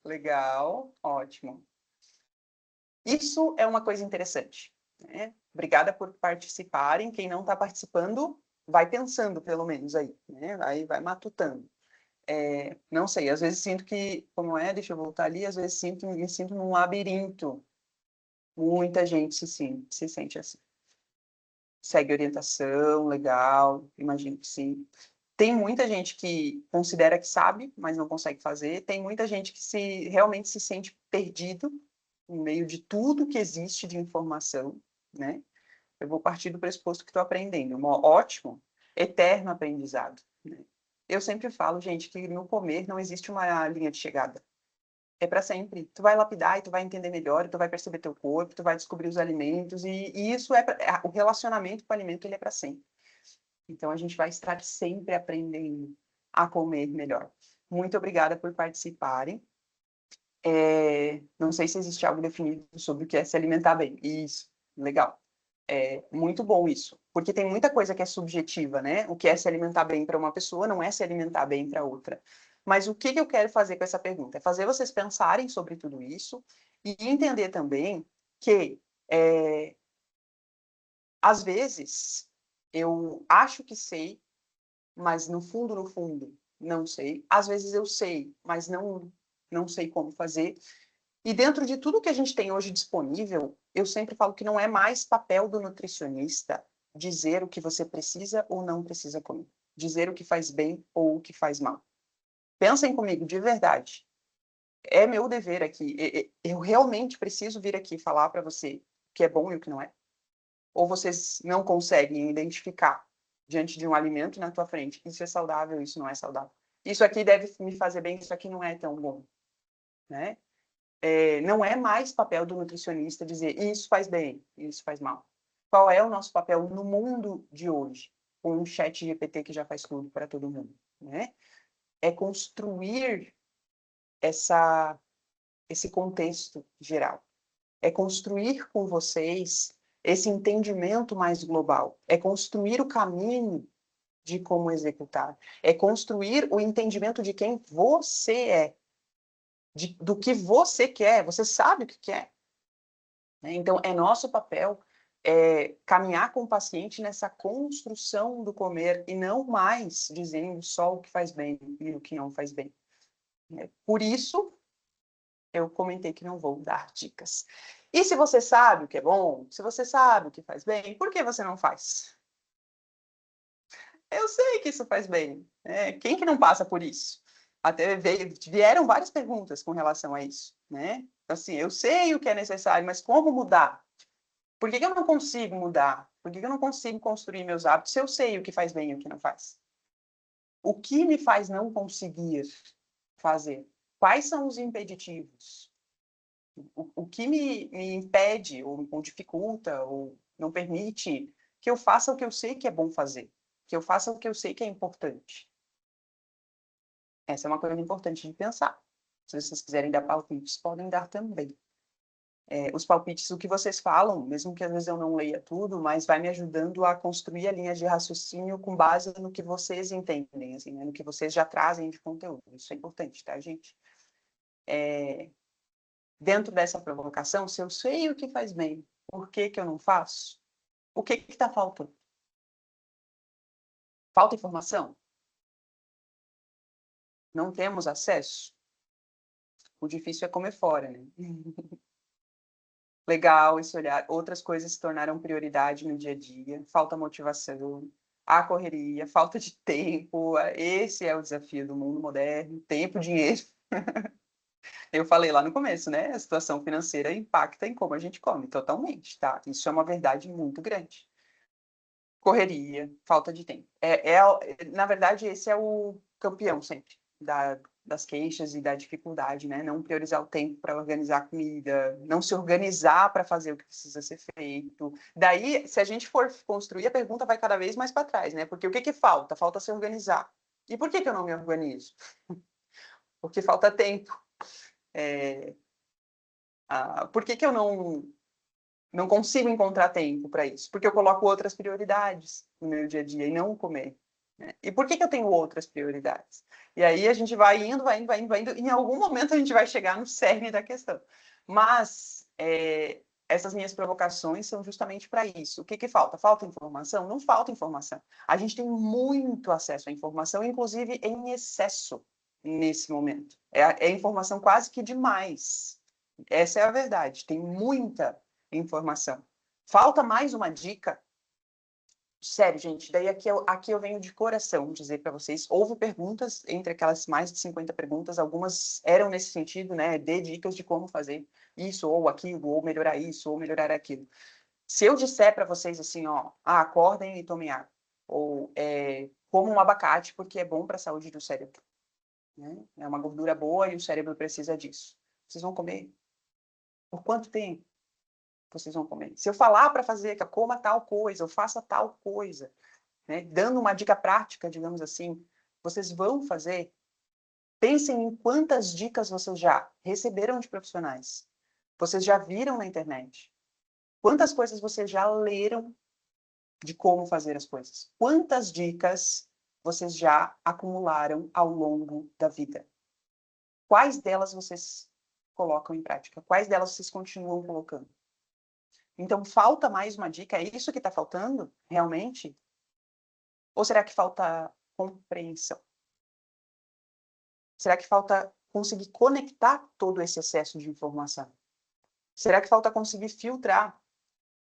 Legal. Ótimo. Isso é uma coisa interessante, né? Obrigada por participarem. Quem não está participando, vai pensando, pelo menos, aí, né? Aí vai matutando. Não sei, às vezes sinto que, como é, deixa eu voltar ali, às vezes me sinto num labirinto. Muita gente se sente assim. Segue orientação, legal, imagino que sim. Tem muita gente que considera que sabe, mas não consegue fazer. Tem muita gente que realmente se sente perdido no meio de tudo que existe de informação, né? Eu vou partir do pressuposto que estou aprendendo. Um ótimo, eterno aprendizado, né? Eu sempre falo, gente, que no comer não existe uma linha de chegada. É para sempre. Tu vai lapidar e tu vai entender melhor, tu vai perceber teu corpo, tu vai descobrir os alimentos e isso o relacionamento com o alimento ele é para sempre. Então a gente vai estar sempre aprendendo a comer melhor. Muito obrigada por participarem. Não sei se existe algo definido sobre o que é se alimentar bem. Isso, legal. Muito bom isso, porque tem muita coisa que é subjetiva, né? O que é se alimentar bem para uma pessoa não é se alimentar bem para outra. Mas o que eu quero fazer com essa pergunta? É fazer vocês pensarem sobre tudo isso e entender também que, às vezes, eu acho que sei, mas no fundo, não sei. Às vezes eu sei, mas não sei como fazer. E dentro de tudo que a gente tem hoje disponível, eu sempre falo que não é mais papel do nutricionista dizer o que você precisa ou não precisa comer. Dizer o que faz bem ou o que faz mal. Pensem comigo, de verdade. É meu dever aqui. Eu realmente preciso vir aqui falar para você o que é bom e o que não é? Ou vocês não conseguem identificar diante de um alimento na tua frente, isso é saudável, isso não é saudável. Isso aqui deve me fazer bem, isso aqui não é tão bom, né? Não é mais papel do nutricionista dizer isso faz bem, isso faz mal. Qual é o nosso papel no mundo de hoje, com um chat GPT que já faz tudo para todo mundo, né? É construir esse contexto geral. É construir com vocês esse entendimento mais global. É construir o caminho de como executar. É construir o entendimento de quem você é, do que você quer. Você sabe o que quer. Né? Então, é nosso papel caminhar com o paciente nessa construção do comer e não mais dizendo só o que faz bem e o que não faz bem. Por isso, eu comentei que não vou dar dicas. E se você sabe o que é bom, se você sabe o que faz bem, por que você não faz? Eu sei que isso faz bem. Quem que não passa por isso? Até vieram várias perguntas com relação a isso, né? Assim, eu sei o que é necessário, mas como mudar? Por que eu não consigo mudar? Por que eu não consigo construir meus hábitos se eu sei o que faz bem e o que não faz? O que me faz não conseguir fazer? Quais são os impeditivos? O que me impede, ou dificulta, ou não permite que eu faça o que eu sei que é bom fazer? Que eu faça o que eu sei que é importante? Essa é uma coisa importante de pensar. Se vocês quiserem dar palpites, podem dar também. Os palpites, o que vocês falam, mesmo que às vezes eu não leia tudo, mas vai me ajudando a construir a linha de raciocínio com base no que vocês entendem, assim, né? No que vocês já trazem de conteúdo. Isso é importante, tá, gente? Dentro dessa provocação, se eu sei o que faz bem, por que que eu não faço? O que está faltando? Falta informação? Não temos acesso? O difícil é comer fora, né? Legal esse olhar. Outras coisas se tornaram prioridade no dia a dia. Falta motivação, a correria, falta de tempo. Esse é o desafio do mundo moderno. Tempo, dinheiro. Eu falei lá no começo, né? A situação financeira impacta em como a gente come, totalmente, tá? Isso é uma verdade muito grande. Correria, falta de tempo. Na verdade, esse é o campeão sempre das queixas e da dificuldade, né? Não priorizar o tempo para organizar a comida, não se organizar para fazer o que precisa ser feito. Daí, se a gente for construir, a pergunta vai cada vez mais para trás, né? Porque o que falta? Falta se organizar. E por que eu não me organizo? Porque falta tempo. Por que eu não consigo encontrar tempo para isso? Porque eu coloco outras prioridades no meu dia a dia e não comer. Né? E por que eu tenho outras prioridades? E aí a gente vai indo, e em algum momento a gente vai chegar no cerne da questão. Mas essas minhas provocações são justamente para isso. O que falta? Falta informação? Não falta informação. A gente tem muito acesso à informação, inclusive em excesso nesse momento. É informação quase que demais. Essa é a verdade. Tem muita informação. Falta mais uma dica. Sério, gente, daí aqui eu venho de coração dizer para vocês, houve perguntas, entre aquelas mais de 50 perguntas, algumas eram nesse sentido, né, dê dicas de como fazer isso, ou aquilo, ou melhorar isso, ou melhorar aquilo. Se eu disser para vocês assim, ó, acordem e tomem água, ou comam um abacate porque é bom para a saúde do cérebro, né? É uma gordura boa e o cérebro precisa disso. Vocês vão comer? Por quanto tempo vocês vão comer? Se eu falar para fazer que eu coma tal coisa, eu faça tal coisa, né? Dando uma dica prática, digamos assim, vocês vão fazer? Pensem em quantas dicas vocês já receberam de profissionais. Vocês já viram na internet. Quantas coisas vocês já leram de como fazer as coisas. Quantas dicas vocês já acumularam ao longo da vida? Quais delas vocês colocam em prática? Quais delas vocês continuam colocando? Então, falta mais uma dica? É isso que está faltando, realmente? Ou será que falta compreensão? Será que falta conseguir conectar todo esse excesso de informação? Será que falta conseguir filtrar?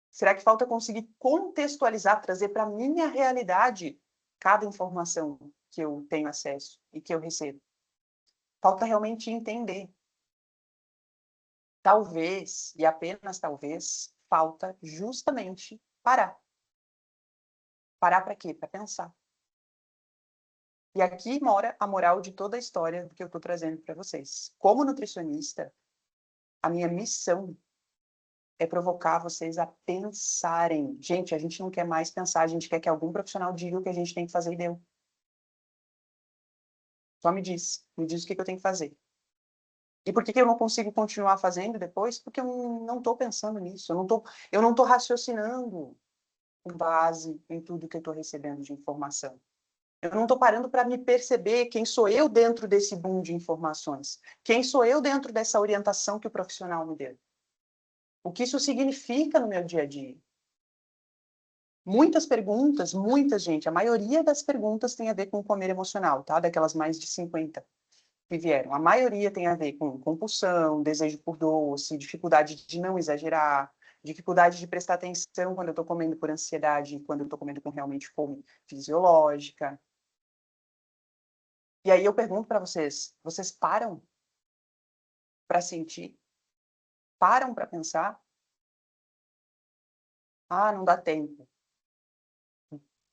Será que falta conseguir contextualizar, trazer para a minha realidade cada informação que eu tenho acesso e que eu recebo? Falta realmente entender. Talvez, e apenas talvez, falta justamente parar. Parar para quê? Para pensar. E aqui mora a moral de toda a história que eu estou trazendo para vocês. Como nutricionista, a minha missão é provocar vocês a pensarem. Gente, a gente não quer mais pensar, a gente quer que algum profissional diga o que a gente tem que fazer e deu. Só me diz o que eu tenho que fazer. E por que eu não consigo continuar fazendo depois? Porque eu não estou pensando nisso, eu não tô raciocinando com base em tudo que eu estou recebendo de informação. Eu não estou parando para me perceber quem sou eu dentro desse boom de informações. Quem sou eu dentro dessa orientação que o profissional me deu. O que isso significa no meu dia a dia. Muitas perguntas, muita gente, a maioria das perguntas tem a ver com comer emocional, tá? Daquelas mais de 50 que vieram. A maioria tem a ver com compulsão, desejo por doce, dificuldade de não exagerar, dificuldade de prestar atenção quando eu estou comendo por ansiedade, quando eu estou comendo com realmente fome fisiológica. E aí eu pergunto para vocês, vocês param para sentir? Param para pensar? Não dá tempo.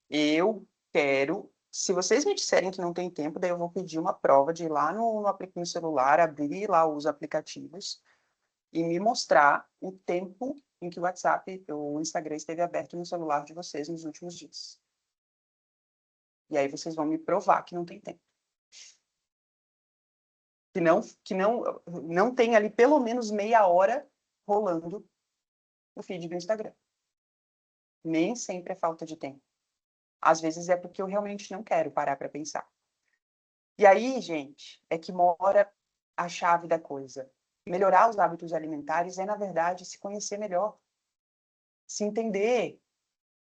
Eu quero. Se vocês me disserem que não tem tempo, daí eu vou pedir uma prova de ir lá no celular, abrir lá os aplicativos e me mostrar o tempo em que o WhatsApp ou o Instagram esteve aberto no celular de vocês nos últimos dias. E aí vocês vão me provar que não tem tempo. Que não tem ali pelo menos meia hora rolando o feed do Instagram. Nem sempre é falta de tempo. Às vezes é porque eu realmente não quero parar para pensar. E aí, gente, é que mora a chave da coisa. Melhorar os hábitos alimentares é, na verdade, se conhecer melhor, se entender,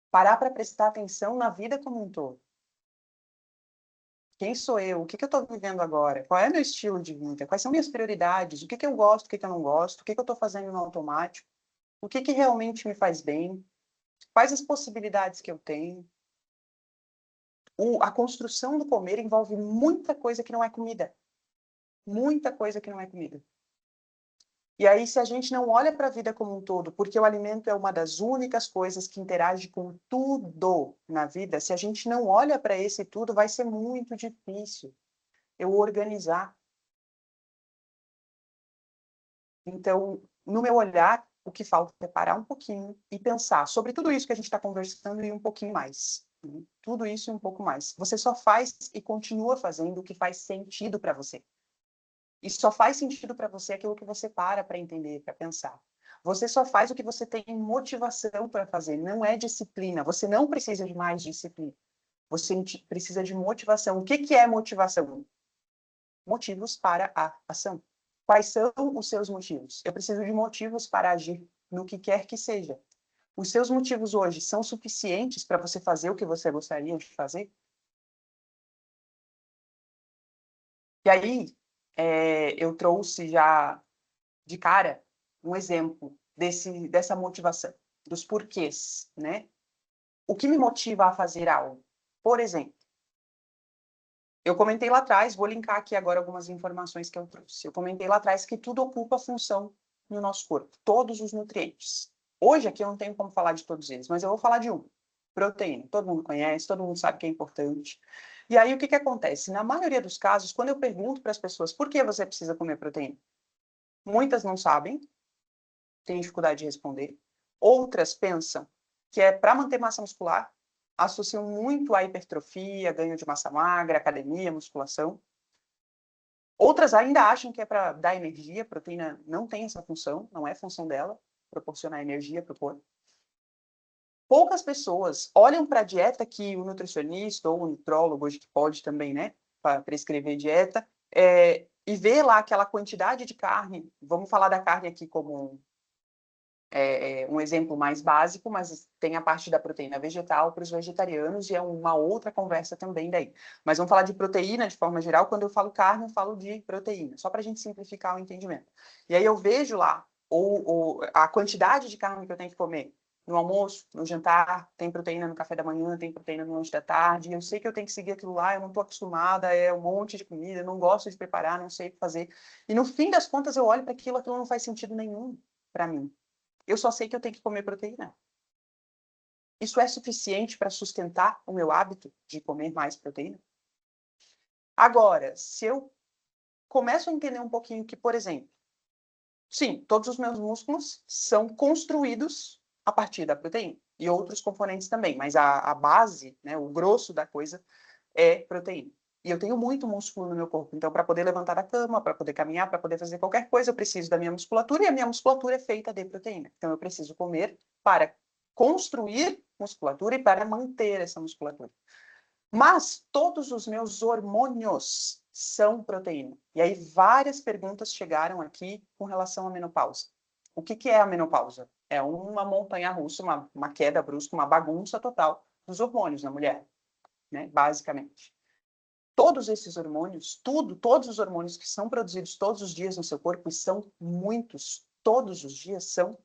parar para prestar atenção na vida como um todo. Quem sou eu? O que eu estou vivendo agora? Qual é meu estilo de vida? Quais são minhas prioridades? O que eu gosto, o que eu não gosto? O que eu estou fazendo no automático? O que realmente me faz bem? Quais as possibilidades que eu tenho? A construção do comer envolve muita coisa que não é comida. Muita coisa que não é comida. E aí, se a gente não olha para a vida como um todo, porque o alimento é uma das únicas coisas que interage com tudo na vida, se a gente não olha para esse tudo, vai ser muito difícil eu organizar. Então, no meu olhar, o que falta é parar um pouquinho e pensar sobre tudo isso que a gente está conversando e um pouquinho mais. Né? Tudo isso e um pouco mais. Você só faz e continua fazendo o que faz sentido para você. E só faz sentido para você aquilo que você para entender, para pensar. Você só faz o que você tem motivação para fazer, não é disciplina. Você não precisa de mais disciplina. Você precisa de motivação. O que é motivação? Motivos para a ação. Quais são os seus motivos? Eu preciso de motivos para agir no que quer que seja. Os seus motivos hoje são suficientes para você fazer o que você gostaria de fazer? E aí, eu trouxe já de cara um exemplo dessa motivação, dos porquês, né? O que me motiva a fazer algo? Por exemplo, eu comentei lá atrás, vou linkar aqui agora algumas informações que eu trouxe. Eu comentei lá atrás que tudo ocupa função no nosso corpo, todos os nutrientes. Hoje aqui eu não tenho como falar de todos eles, mas eu vou falar de um. Proteína. Todo mundo conhece, todo mundo sabe que é importante. E aí o que acontece? Na maioria dos casos, quando eu pergunto para as pessoas por que você precisa comer proteína, muitas não sabem, têm dificuldade de responder. Outras pensam que é para manter massa muscular, associam muito à hipertrofia, ganho de massa magra, academia, musculação. Outras ainda acham que é para dar energia, a proteína não tem essa função, não é função dela, proporcionar energia para o corpo. Poucas pessoas olham para a dieta que o nutricionista ou o nutrólogo, hoje que pode também, né, para prescrever dieta, e vê lá aquela quantidade de carne, vamos falar da carne aqui como um exemplo mais básico, mas tem a parte da proteína vegetal para os vegetarianos e é uma outra conversa também daí. Mas vamos falar de proteína de forma geral. Quando eu falo carne, eu falo de proteína, só para a gente simplificar o entendimento. E aí eu vejo lá a quantidade de carne que eu tenho que comer no almoço, no jantar, tem proteína no café da manhã, tem proteína no lanche da tarde, eu sei que eu tenho que seguir aquilo lá, eu não estou acostumada, é um monte de comida, eu não gosto de preparar, não sei o que fazer. E no fim das contas eu olho para aquilo não faz sentido nenhum para mim. Eu só sei que eu tenho que comer proteína. Isso é suficiente para sustentar o meu hábito de comer mais proteína? Agora, se eu começo a entender um pouquinho que, por exemplo, sim, todos os meus músculos são construídos a partir da proteína e outros componentes também, mas a base, né, o grosso da coisa é proteína. E eu tenho muito músculo no meu corpo, então para poder levantar da cama, para poder caminhar, para poder fazer qualquer coisa, eu preciso da minha musculatura e a minha musculatura é feita de proteína. Então eu preciso comer para construir musculatura e para manter essa musculatura. Mas todos os meus hormônios são proteína. E aí várias perguntas chegaram aqui com relação à menopausa. O que é a menopausa? É uma montanha-russa, uma queda brusca, uma bagunça total dos hormônios na mulher, né? Basicamente. Todos esses hormônios, todos os hormônios que são produzidos todos os dias no seu corpo, e são muitos, todos os dias, são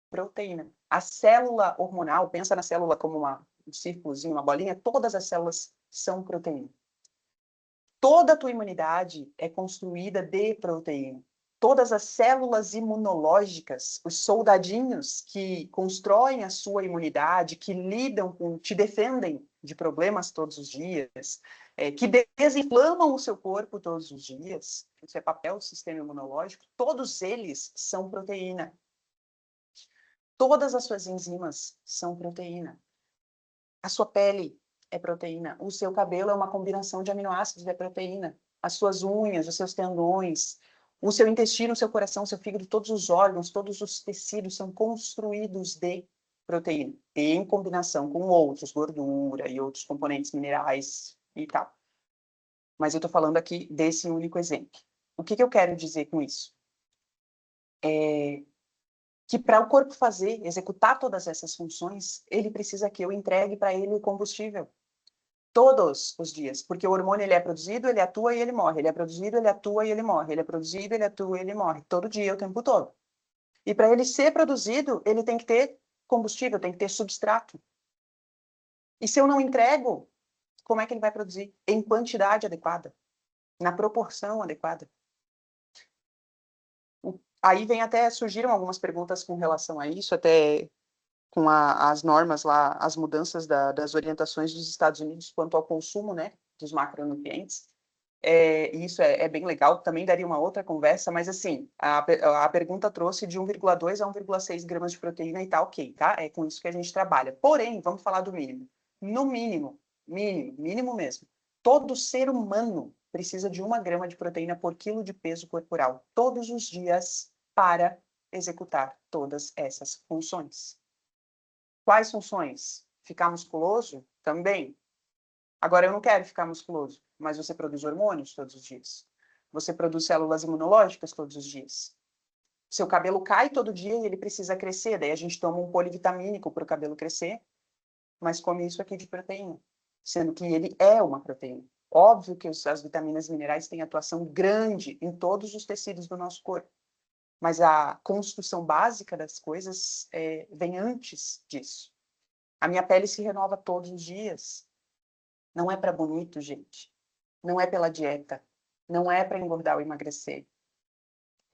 proteína. A célula hormonal, pensa na célula como um círculozinho, uma bolinha, todas as células são proteína. Toda a tua imunidade é construída de proteína. Todas as células imunológicas, os soldadinhos que constroem a sua imunidade, que lidam com, te defendem de problemas todos os dias, que desinflamam o seu corpo todos os dias, isso é papel do sistema imunológico, todos eles são proteína. Todas as suas enzimas são proteína. A sua pele é proteína. O seu cabelo é uma combinação de aminoácidos, é proteína. As suas unhas, os seus tendões, o seu intestino, o seu coração, o seu fígado, todos os órgãos, todos os tecidos são construídos de proteína, em combinação com outros, gordura e outros componentes minerais e tal. Mas eu estou falando aqui desse único exemplo. O que eu quero dizer com isso? Que para o corpo executar todas essas funções, ele precisa que eu entregue para ele o combustível. Todos os dias, porque o hormônio ele é produzido, ele atua e ele morre, ele é produzido, ele atua e ele morre, ele é produzido, ele atua e ele morre, todo dia, o tempo todo. E para ele ser produzido, ele tem que ter combustível, tem que ter substrato. E se eu não entrego, como é que ele vai produzir? Em quantidade adequada, na proporção adequada. Aí surgiram algumas perguntas com relação a isso, até com as normas lá, as mudanças das orientações dos Estados Unidos quanto ao consumo, né, dos macronutrientes. Isso é bem legal, também daria uma outra conversa, mas assim, a pergunta trouxe de 1,2 a 1,6 gramas de proteína e tá ok, tá? É com isso que a gente trabalha. Porém, vamos falar do mínimo. No mínimo mesmo, todo ser humano precisa de 1 grama de proteína por quilo de peso corporal, todos os dias, para executar todas essas funções. Quais funções? Ficar musculoso? Também. Agora, eu não quero ficar musculoso, mas você produz hormônios todos os dias. Você produz células imunológicas todos os dias. Seu cabelo cai todo dia e ele precisa crescer. Daí a gente toma um polivitamínico para o cabelo crescer, mas come isso aqui de proteína, sendo que ele é uma proteína. Óbvio que as vitaminas e minerais têm atuação grande em todos os tecidos do nosso corpo, mas a construção básica das coisas vem antes disso. A minha pele se renova todos os dias. Não é para bonito, gente. Não é pela dieta. Não é para engordar ou emagrecer.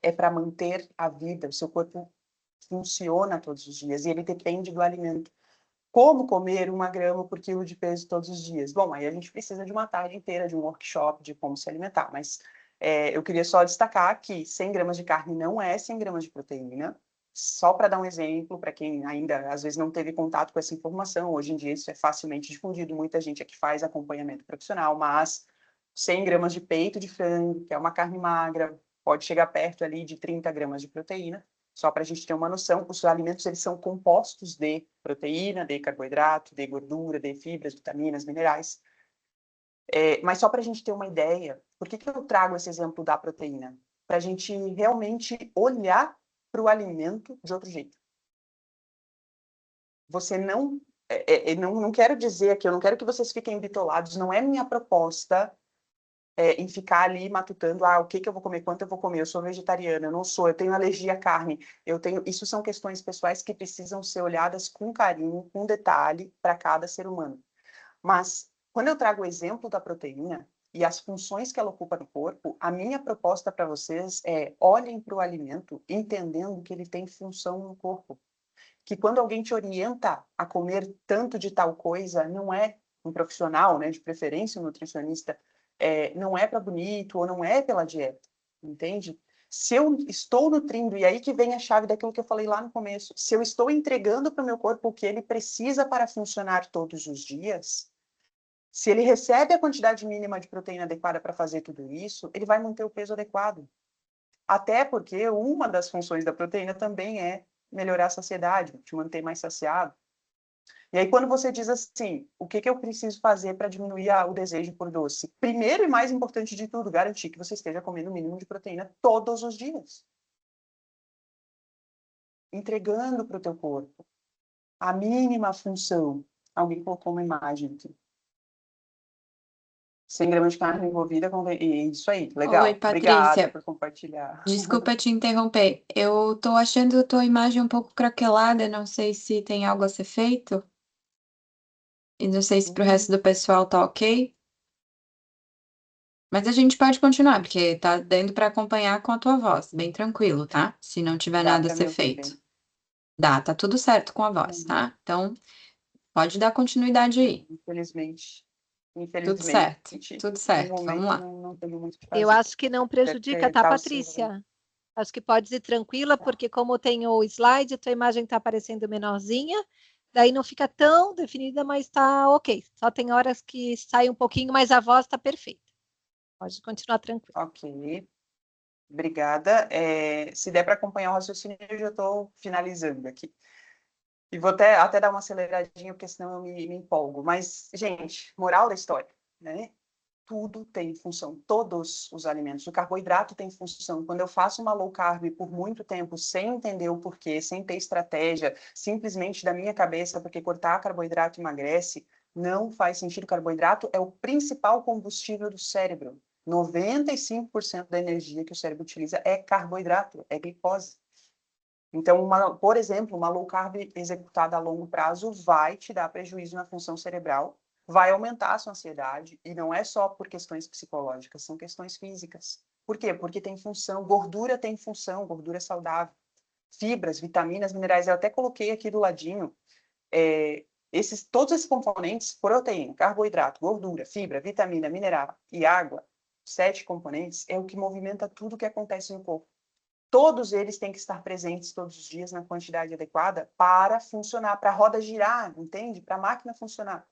É para manter a vida. O seu corpo funciona todos os dias e ele depende do alimento. Como comer 1 grama por quilo de peso todos os dias? Bom, aí a gente precisa de uma tarde inteira de um workshop de como se alimentar, mas eu queria só destacar que 100 gramas de carne não é 100 gramas de proteína. Só para dar um exemplo, para quem ainda às vezes não teve contato com essa informação, hoje em dia isso é facilmente difundido, muita gente aqui faz acompanhamento profissional, mas 100 gramas de peito de frango, que é uma carne magra, pode chegar perto ali de 30 gramas de proteína. Só para a gente ter uma noção, os alimentos eles são compostos de proteína, de carboidrato, de gordura, de fibras, vitaminas, minerais. Mas só para a gente ter uma ideia, por que eu trago esse exemplo da proteína? Para a gente realmente olhar para o alimento de outro jeito. Você não quero dizer aqui, eu não quero que vocês fiquem bitolados, não é minha proposta em ficar ali matutando, o que eu vou comer, quanto eu vou comer, eu sou vegetariana, eu não sou, eu tenho alergia à carne, isso são questões pessoais que precisam ser olhadas com carinho, com detalhe, para cada ser humano. Mas, quando eu trago o exemplo da proteína e as funções que ela ocupa no corpo, a minha proposta para vocês é olhem para o alimento entendendo que ele tem função no corpo. Que quando alguém te orienta a comer tanto de tal coisa, não é um profissional, né, de preferência um nutricionista, não é para bonito ou não é pela dieta, entende? Se eu estou nutrindo, e aí que vem a chave daquilo que eu falei lá no começo, se eu estou entregando para o meu corpo o que ele precisa para funcionar todos os dias, se ele recebe a quantidade mínima de proteína adequada para fazer tudo isso, ele vai manter o peso adequado. Até porque uma das funções da proteína também é melhorar a saciedade, te manter mais saciado. E aí, quando você diz assim, o que eu preciso fazer para diminuir o desejo por doce? Primeiro e mais importante de tudo, garantir que você esteja comendo o mínimo de proteína todos os dias. Entregando para o teu corpo a mínima função. Alguém colocou uma imagem aqui. 100 gramas de carne envolvida com... Isso aí, Oi, legal. Obrigada Patrícia. por compartilhar. Desculpa te interromper. Eu tô achando a tua imagem um pouco craquelada, não sei se tem algo a ser feito. E não sei se pro resto do pessoal tá ok. Mas a gente pode continuar, porque tá dando para acompanhar com a tua voz, bem tranquilo, tá? Se não tiver Dá nada a para me ser ouvir feito. bem. Dá, tá tudo certo com a voz, tá? Então, pode dar continuidade aí. Infelizmente. Tudo Infelizmente, certo, tudo no certo. Vamos momento, lá. não tenho muito o que Eu fazer. acho que não prejudica, tá, Tá oscilando. Patrícia? Acho que pode ir tranquila, porque como tem o slide, tua imagem está aparecendo menorzinha, daí não fica tão definida, mas está ok. Só tem horas que sai um pouquinho, mas a voz está perfeita. Pode continuar tranquila. Ok, obrigada. Se der para acompanhar o raciocínio, eu já estou finalizando aqui. E vou até dar uma aceleradinha, porque senão eu me empolgo. Mas, gente, moral da história, né? Tudo tem função, todos os alimentos. O carboidrato tem função. Quando eu faço uma low carb por muito tempo, sem entender o porquê, sem ter estratégia, simplesmente da minha cabeça, porque cortar carboidrato emagrece, Não faz sentido. Carboidrato é o principal combustível do cérebro. 95% da energia que o cérebro utiliza é carboidrato, é glicose. Então, por exemplo, uma low carb executada a longo prazo vai te dar prejuízo na função cerebral, vai aumentar a sua ansiedade, e não é só por questões psicológicas, são questões físicas. Por quê? Porque tem função, gordura tem função, gordura é saudável. Fibras, vitaminas, minerais, eu até coloquei aqui do ladinho, todos esses componentes, proteína, carboidrato, gordura, fibra, vitamina, mineral e água, 7 componentes, é o que movimenta tudo o que acontece no corpo. Todos eles têm que estar presentes todos os dias na quantidade adequada para funcionar, para a roda girar, entende? Para a máquina funcionar.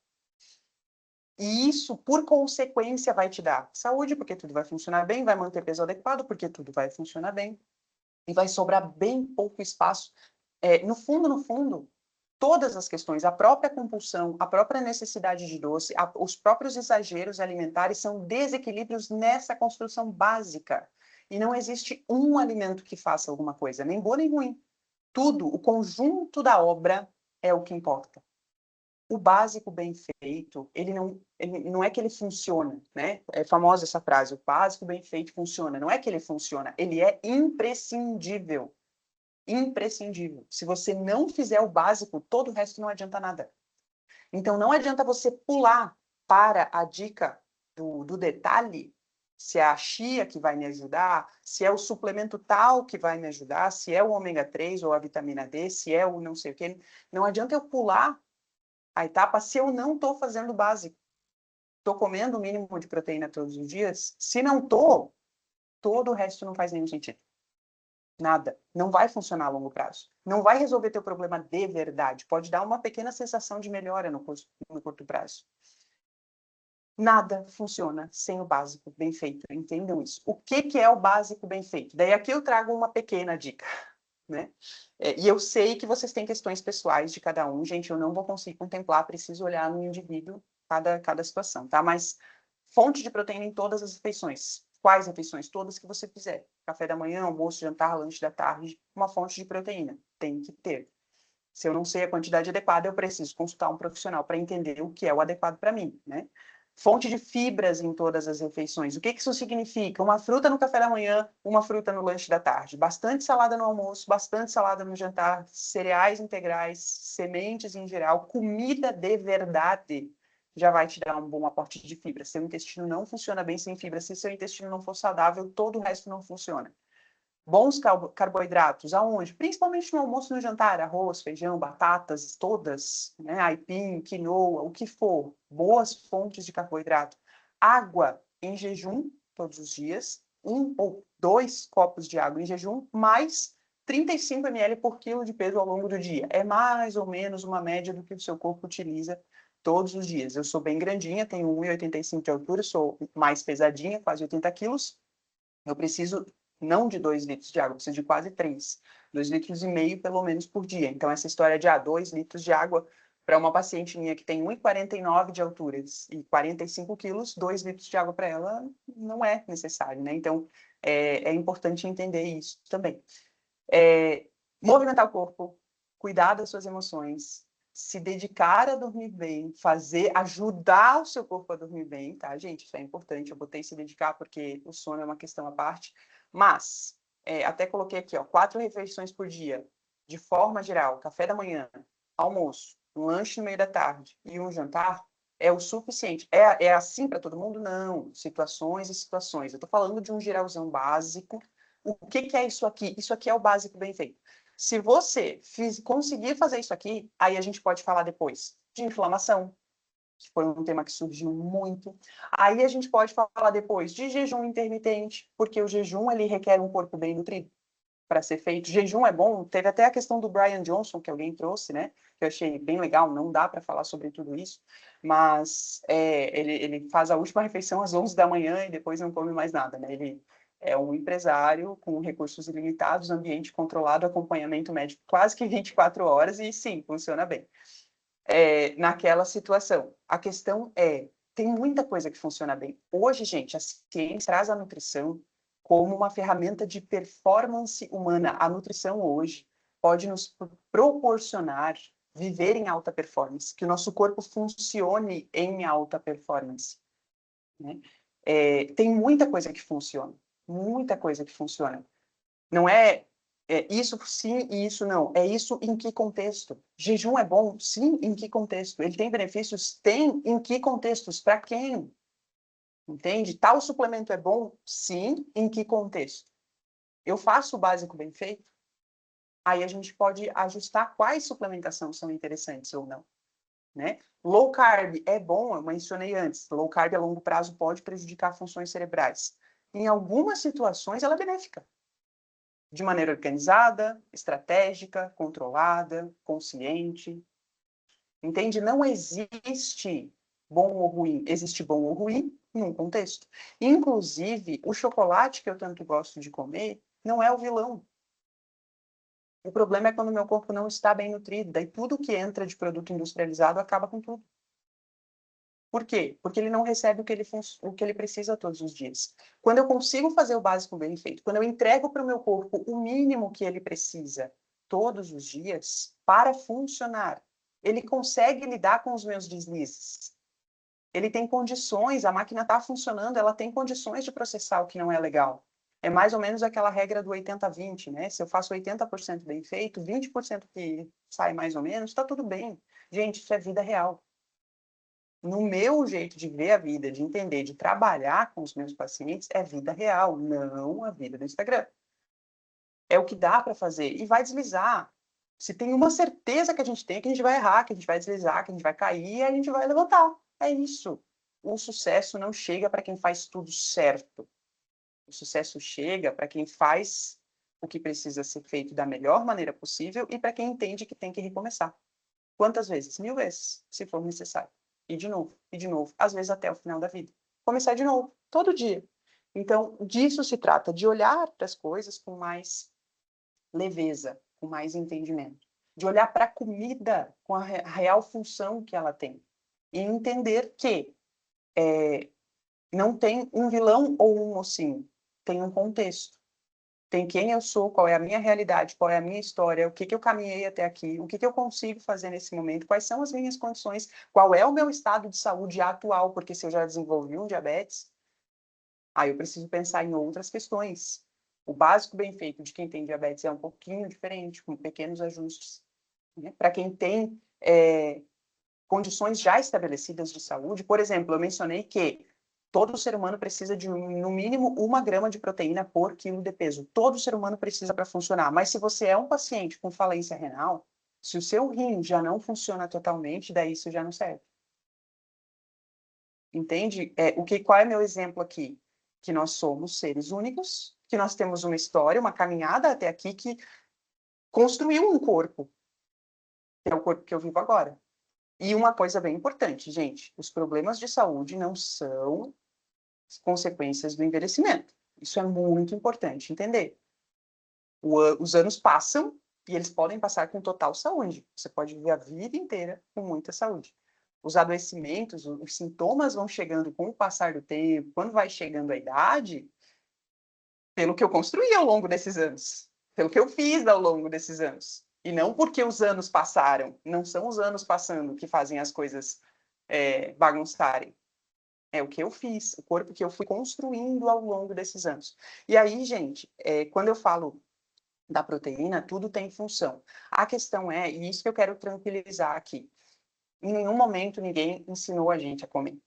E isso, por consequência, vai te dar saúde, porque tudo vai funcionar bem, vai manter peso adequado, porque tudo vai funcionar bem, e vai sobrar bem pouco espaço. No fundo, todas as questões, a própria compulsão, a própria necessidade de doce, os próprios exageros alimentares são desequilíbrios nessa construção básica. E não existe um alimento que faça alguma coisa, nem boa nem ruim. Tudo, o conjunto da obra é o que importa. O básico bem feito, ele não é que ele funciona, né? É famosa essa frase, o básico bem feito funciona. Não é que ele funciona, ele é imprescindível. Imprescindível. Se você não fizer o básico, todo o resto não adianta nada. Então, não adianta você pular para a dica do detalhe, se é a chia que vai me ajudar, se é o suplemento tal que vai me ajudar, se é o ômega 3 ou a vitamina D, se é o não sei o quê. Não adianta eu pular a etapa se eu não estou fazendo o básico. Estou comendo o mínimo de proteína todos os dias? Se não estou, todo o resto não faz nenhum sentido. Nada. Não vai funcionar a longo prazo. Não vai resolver teu problema de verdade. Pode dar uma pequena sensação de melhora no curto prazo. Nada funciona sem o básico bem feito. Entendam isso. O que é o básico bem feito? Daí aqui eu trago uma pequena dica, né? E eu sei que vocês têm questões pessoais de cada um. Gente, eu não vou conseguir contemplar, preciso olhar no indivíduo cada situação, tá? Mas fonte de proteína em todas as refeições. Quais refeições? Todas que você fizer. Café da manhã, almoço, jantar, lanche da tarde, uma fonte de proteína. Tem que ter. Se eu não sei a quantidade adequada, eu preciso consultar um profissional para entender o que é o adequado para mim, né? Fonte de fibras em todas as refeições. O que isso significa? Uma fruta no café da manhã, uma fruta no lanche da tarde. Bastante salada no almoço, bastante salada no jantar, cereais integrais, sementes em geral, comida de verdade já vai te dar um bom aporte de fibra. Seu intestino não funciona bem sem fibra. Se seu intestino não for saudável, todo o resto não funciona. Bons carboidratos, aonde? Principalmente no almoço e no jantar, arroz, feijão, batatas, todas, né? Aipim, quinoa, o que for. Boas fontes de carboidrato. Água em jejum, todos os dias. 1 ou 2 copos de água em jejum, mais 35 ml por quilo de peso ao longo do dia. É mais ou menos uma média do que o seu corpo utiliza todos os dias. Eu sou bem grandinha, tenho 1,85 de altura, sou mais pesadinha, quase 80 quilos. Eu preciso não de 2 litros de água, eu preciso de quase 3. 2,5 litros pelo menos por dia. Então, essa história de 2 litros de água para uma paciente minha que tem 1,49 de altura e 45 quilos, 2 litros de água para ela não é necessário, né? Então, é importante entender isso também. Movimentar o corpo, cuidar das suas emoções, se dedicar a dormir bem, ajudar o seu corpo a dormir bem, tá, gente? Isso é importante. Eu botei se dedicar porque o sono é uma questão à parte. Mas, até coloquei aqui, ó, 4 refeições por dia, de forma geral, café da manhã, almoço, um lanche no meio da tarde e um jantar, é o suficiente. É assim para todo mundo? Não. Situações e situações. Eu tô falando de um geralzão básico. O que é isso aqui? Isso aqui é o básico bem feito. Se você conseguir fazer isso aqui, aí a gente pode falar depois de inflamação, que foi um tema que surgiu muito. Aí a gente pode falar depois de jejum intermitente, porque o jejum ele requer um corpo bem nutrido para ser feito. Jejum é bom. Teve até a questão do Brian Johnson, que alguém trouxe, né? Que eu achei bem legal. Não dá para falar sobre tudo isso, mas ele faz a última refeição às 11 da manhã e depois não come mais nada, né? Ele é um empresário com recursos ilimitados, ambiente controlado, acompanhamento médico quase que 24 horas e sim, funciona bem. Naquela situação. A questão tem muita coisa que funciona bem. Hoje, gente, a ciência traz a nutrição como uma ferramenta de performance humana. A nutrição hoje pode nos proporcionar viver em alta performance, que o nosso corpo funcione em alta performance, né? Tem muita coisa que funciona, muita coisa que funciona. Não isso sim e isso não. É isso em que contexto? Jejum é bom? Sim, em que contexto? Ele tem benefícios? Tem. Em que contextos? Para quem? Entende? Tal suplemento é bom? Sim, em que contexto? Eu faço o básico bem feito? Aí a gente pode ajustar quais suplementações são interessantes ou não, né? Low carb é bom, eu mencionei antes. Low carb a longo prazo pode prejudicar funções cerebrais. Em algumas situações ela é benéfica. De maneira organizada, estratégica, controlada, consciente. Entende? Não existe bom ou ruim. Existe bom ou ruim num contexto. Inclusive, o chocolate que eu tanto gosto de comer não é o vilão. O problema é quando o meu corpo não está bem nutrido. Daí tudo que entra de produto industrializado acaba com tudo. Por quê? Porque ele não recebe o que ele precisa todos os dias. Quando eu consigo fazer o básico bem feito, quando eu entrego para o meu corpo o mínimo que ele precisa todos os dias para funcionar, ele consegue lidar com os meus deslizes. Ele tem condições, a máquina está funcionando, ela tem condições de processar o que não é legal. É mais ou menos aquela regra do 80-20, né? Se eu faço 80% bem feito, 20% que sai mais ou menos, está tudo bem. Gente, isso é vida real. No meu jeito de ver a vida, de entender, de trabalhar com os meus pacientes, é vida real, não a vida do Instagram. É o que dá para fazer. E vai deslizar. Se tem uma certeza que a gente tem, que a gente vai errar, que a gente vai deslizar, que a gente vai cair, a gente vai levantar. É isso. O sucesso não chega para quem faz tudo certo. O sucesso chega para quem faz o que precisa ser feito da melhor maneira possível e para quem entende que tem que recomeçar. Quantas vezes? 1000 vezes, se for necessário. E de novo, às vezes até o final da vida. Começar de novo, todo dia. Então, disso se trata, de olhar para as coisas com mais leveza, com mais entendimento. De olhar para a comida com a real função que ela tem. E entender que não tem um vilão ou um mocinho. Tem um contexto. Tem quem eu sou, qual é a minha realidade, qual é a minha história, o que eu caminhei até aqui, o que eu consigo fazer nesse momento, quais são as minhas condições, qual é o meu estado de saúde atual, porque se eu já desenvolvi um diabetes, aí eu preciso pensar em outras questões. O básico bem feito de quem tem diabetes é um pouquinho diferente, com pequenos ajustes. Né? Para quem tem condições já estabelecidas de saúde, por exemplo, eu mencionei que todo ser humano precisa de, no mínimo, 1 grama de proteína por quilo de peso. Todo ser humano precisa para funcionar. Mas se você é um paciente com falência renal, se o seu rim já não funciona totalmente, daí isso já não serve. Entende? Qual é meu exemplo aqui? Que nós somos seres únicos, que nós temos uma história, uma caminhada até aqui que construiu um corpo, que é o corpo que eu vivo agora. E uma coisa bem importante, gente, os problemas de saúde não são consequências do envelhecimento. Isso é muito importante entender. Os anos passam e eles podem passar com total saúde. Você pode viver a vida inteira com muita saúde. Os adoecimentos, os sintomas vão chegando com o passar do tempo, quando vai chegando a idade, pelo que eu construí ao longo desses anos, pelo que eu fiz ao longo desses anos. E não porque os anos passaram, não são os anos passando que fazem as coisas bagunçarem. É o que eu fiz, o corpo que eu fui construindo ao longo desses anos. E aí, gente, quando eu falo da proteína, tudo tem função. A questão e isso que eu quero tranquilizar aqui, em nenhum momento ninguém ensinou a gente a comer.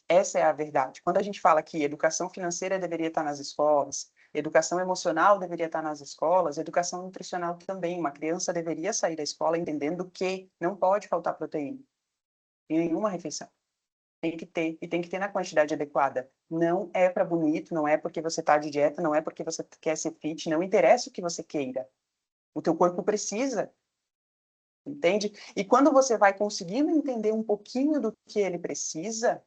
Essa é a verdade. Quando a gente fala que educação financeira deveria estar nas escolas, educação emocional deveria estar nas escolas, educação nutricional também. Uma criança deveria sair da escola entendendo que não pode faltar proteína em nenhuma refeição. Tem que ter, e tem que ter na quantidade adequada. Não é para bonito, não é porque você está de dieta, não é porque você quer ser fit, não interessa o que você queira. O teu corpo precisa, entende? E quando você vai conseguindo entender um pouquinho do que ele precisa,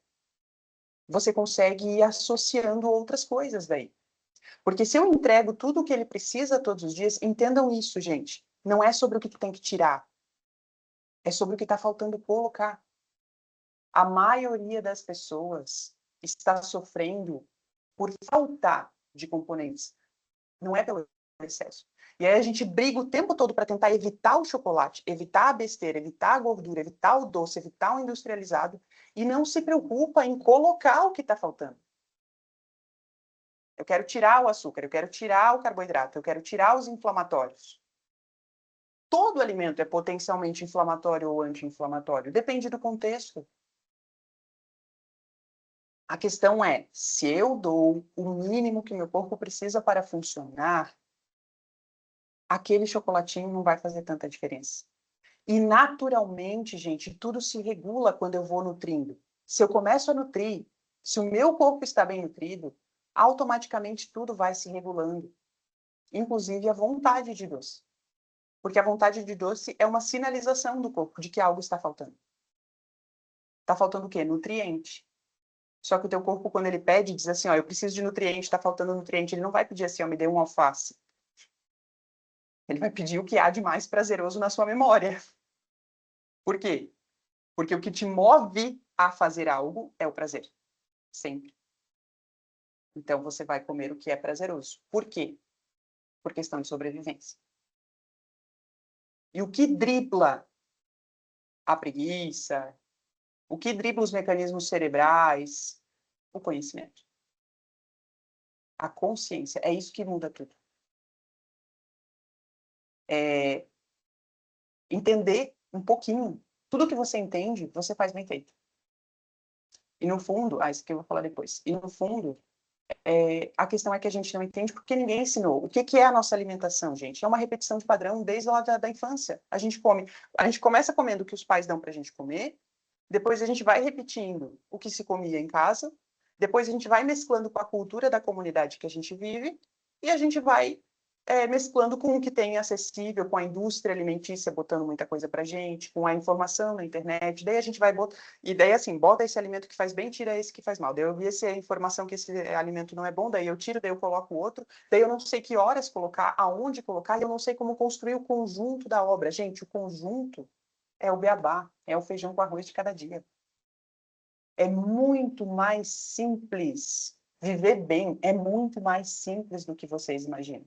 você consegue ir associando outras coisas daí. Porque se eu entrego tudo o que ele precisa todos os dias, entendam isso, gente. Não é sobre o que tu tem que tirar. É sobre o que está faltando colocar. A maioria das pessoas está sofrendo por falta de componentes. Não é pelo excesso. E aí a gente briga o tempo todo para tentar evitar o chocolate, evitar a besteira, evitar a gordura, evitar o doce, evitar o industrializado, e não se preocupa em colocar o que está faltando. Eu quero tirar o açúcar, eu quero tirar o carboidrato, eu quero tirar os inflamatórios. Todo alimento é potencialmente inflamatório ou anti-inflamatório, depende do contexto. A questão é, se eu dou o mínimo que meu corpo precisa para funcionar, aquele chocolatinho não vai fazer tanta diferença. E naturalmente, gente, tudo se regula quando eu vou nutrindo. Se eu começo a nutrir, se o meu corpo está bem nutrido, automaticamente tudo vai se regulando. Inclusive a vontade de doce. Porque a vontade de doce é uma sinalização do corpo de que algo está faltando. Está faltando o quê? Nutriente. Só que o teu corpo, quando ele pede, diz assim, ó, eu preciso de nutriente, está faltando nutriente. Ele não vai pedir assim, ó, me dê um alface. Ele vai pedir o que há de mais prazeroso na sua memória. Por quê? Porque o que te move a fazer algo é o prazer. Sempre. Então, você vai comer o que é prazeroso. Por quê? Por questão de sobrevivência. E o que dribla a preguiça, o que dribla os mecanismos cerebrais, o conhecimento. A consciência. É isso que muda tudo. É entender um pouquinho. Tudo que você entende, você faz bem feito. E no fundo, isso aqui eu vou falar depois. E no fundo, a questão é que a gente não entende porque ninguém ensinou. O que é a nossa alimentação, gente? É uma repetição de padrão desde lá da infância. A gente começa comendo o que os pais dão pra gente comer, depois a gente vai repetindo o que se comia em casa, depois a gente vai mesclando com a cultura da comunidade que a gente vive, e a gente vai mesclando com o que tem acessível, com a indústria alimentícia botando muita coisa pra gente, com a informação na internet, daí a gente vai botar, e daí assim, bota esse alimento que faz bem, tira esse que faz mal, daí eu vi essa informação que esse alimento não é bom, daí eu tiro, daí eu coloco outro, daí eu não sei que horas colocar, aonde colocar, e eu não sei como construir o conjunto da obra. Gente, o conjunto é o beabá, é o feijão com arroz de cada dia. É muito mais simples. Viver bem é muito mais simples do que vocês imaginam.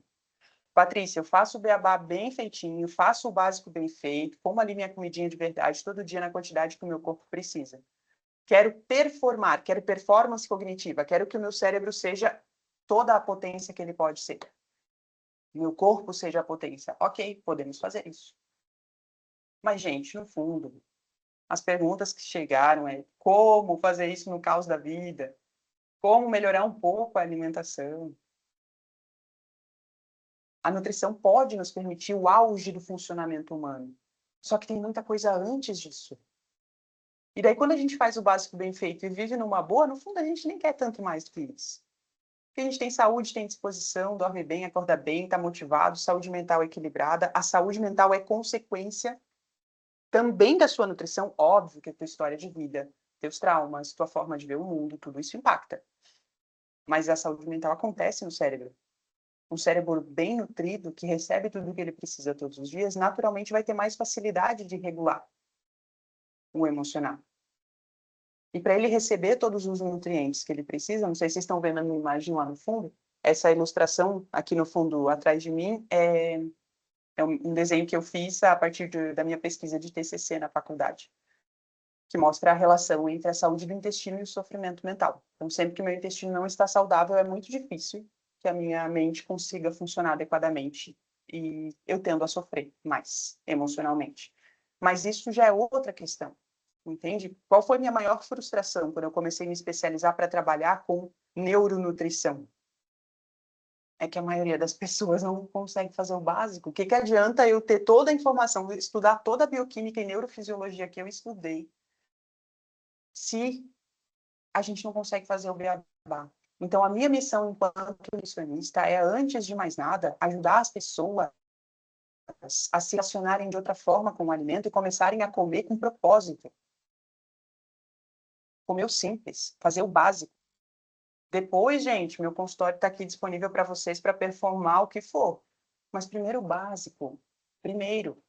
Patrícia, eu faço o beabá bem feitinho, faço o básico bem feito, como ali minha comidinha de verdade todo dia na quantidade que o meu corpo precisa. Quero performar, quero performance cognitiva, quero que o meu cérebro seja toda a potência que ele pode ser. Meu corpo seja a potência. Ok, podemos fazer isso. Mas, gente, no fundo, as perguntas que chegaram é como fazer isso no caos da vida? Como melhorar um pouco a alimentação? A nutrição pode nos permitir o auge do funcionamento humano. Só que tem muita coisa antes disso. E daí, quando a gente faz o básico bem feito e vive numa boa, no fundo, a gente nem quer tanto mais do que isso. Porque a gente tem saúde, tem disposição, dorme bem, acorda bem, está motivado, saúde mental equilibrada. A saúde mental é consequência também da sua nutrição, óbvio que a tua história de vida, teus traumas, tua forma de ver o mundo, tudo isso impacta. Mas a saúde mental acontece no cérebro. Um cérebro bem nutrido, que recebe tudo o que ele precisa todos os dias, naturalmente vai ter mais facilidade de regular o emocional. E para ele receber todos os nutrientes que ele precisa, não sei se vocês estão vendo a minha imagem lá no fundo, essa ilustração aqui no fundo atrás de mim é um desenho que eu fiz a partir da minha pesquisa de TCC na faculdade, que mostra a relação entre a saúde do intestino e o sofrimento mental. Então, sempre que meu intestino não está saudável, é muito difícil que a minha mente consiga funcionar adequadamente e eu tendo a sofrer mais emocionalmente. Mas isso já é outra questão, entende? Qual foi minha maior frustração quando eu comecei a me especializar para trabalhar com neuronutrição? É que a maioria das pessoas não consegue fazer o básico. O que que adianta eu ter toda a informação, estudar toda a bioquímica e neurofisiologia que eu estudei, se a gente não consegue fazer o beabá? Então, a minha missão enquanto nutricionista é, antes de mais nada, ajudar as pessoas a se relacionarem de outra forma com o alimento e começarem a comer com propósito. Comer o simples, fazer o básico. Depois, gente, meu consultório está aqui disponível para vocês para performar o que for. Mas primeiro o básico. Primeiro.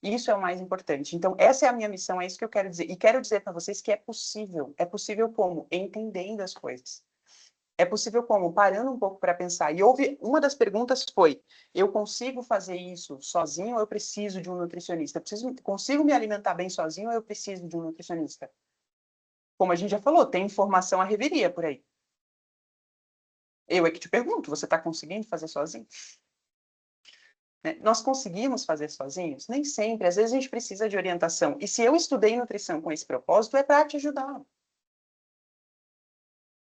Isso é o mais importante. Então, essa é a minha missão, é isso que eu quero dizer. E quero dizer para vocês que é possível. É possível como? Entendendo as coisas. É possível como? Parando um pouco para pensar. E uma das perguntas foi, eu consigo fazer isso sozinho ou eu preciso de um nutricionista? Consigo me alimentar bem sozinho ou eu preciso de um nutricionista? Como a gente já falou, tem informação à reveria por aí. Eu é que te pergunto, você está conseguindo fazer sozinho? Né? Nós conseguimos fazer sozinhos? Nem sempre. Às vezes a gente precisa de orientação. E se eu estudei nutrição com esse propósito, é para te ajudar.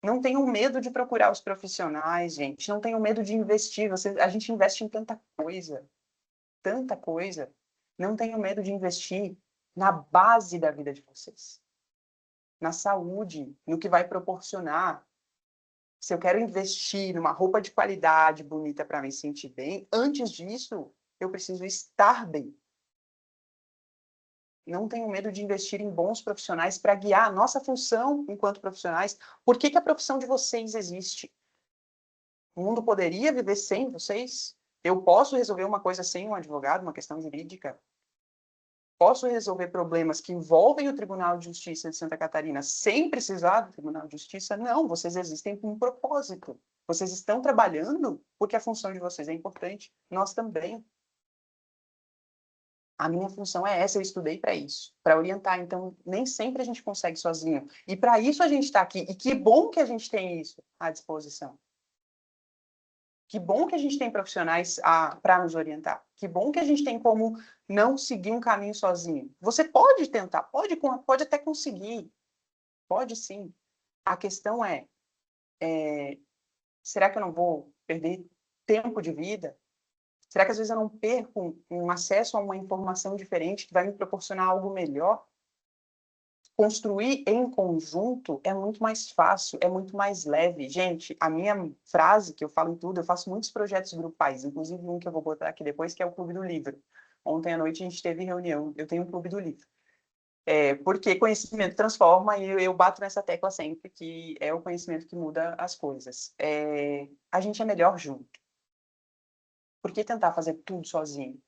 Não tenham medo de procurar os profissionais, gente. Não tenham medo de investir. A gente investe em tanta coisa. Tanta coisa. Não tenham medo de investir na base da vida de vocês. Na saúde, no que vai proporcionar. Se eu quero investir numa roupa de qualidade bonita para me sentir bem, antes disso, eu preciso estar bem. Não tenho medo de investir em bons profissionais para guiar a nossa função enquanto profissionais. Por que a profissão de vocês existe? O mundo poderia viver sem vocês? Eu posso resolver uma coisa sem um advogado, uma questão jurídica? Posso resolver problemas que envolvem o Tribunal de Justiça de Santa Catarina sem precisar do Tribunal de Justiça? Não, vocês existem com um propósito. Vocês estão trabalhando porque a função de vocês é importante. Nós também. A minha função é essa, eu estudei para isso, para orientar. Então, nem sempre a gente consegue sozinho. E para isso a gente está aqui. E que bom que a gente tem isso à disposição. Que bom que a gente tem profissionais para nos orientar. Que bom que a gente tem como não seguir um caminho sozinho. Você pode tentar, pode até conseguir. Pode sim. A questão será que eu não vou perder tempo de vida? Será que às vezes eu não perco um acesso a uma informação diferente que vai me proporcionar algo melhor? Construir em conjunto é muito mais fácil, é muito mais leve. Gente, a minha frase, que eu falo em tudo, eu faço muitos projetos grupais, inclusive um que eu vou botar aqui depois, que é o Clube do Livro. Ontem à noite a gente teve reunião, eu tenho um Clube do Livro. Porque conhecimento transforma e eu bato nessa tecla sempre, que é o conhecimento que muda as coisas. A gente é melhor junto. Por que tentar fazer tudo sozinho?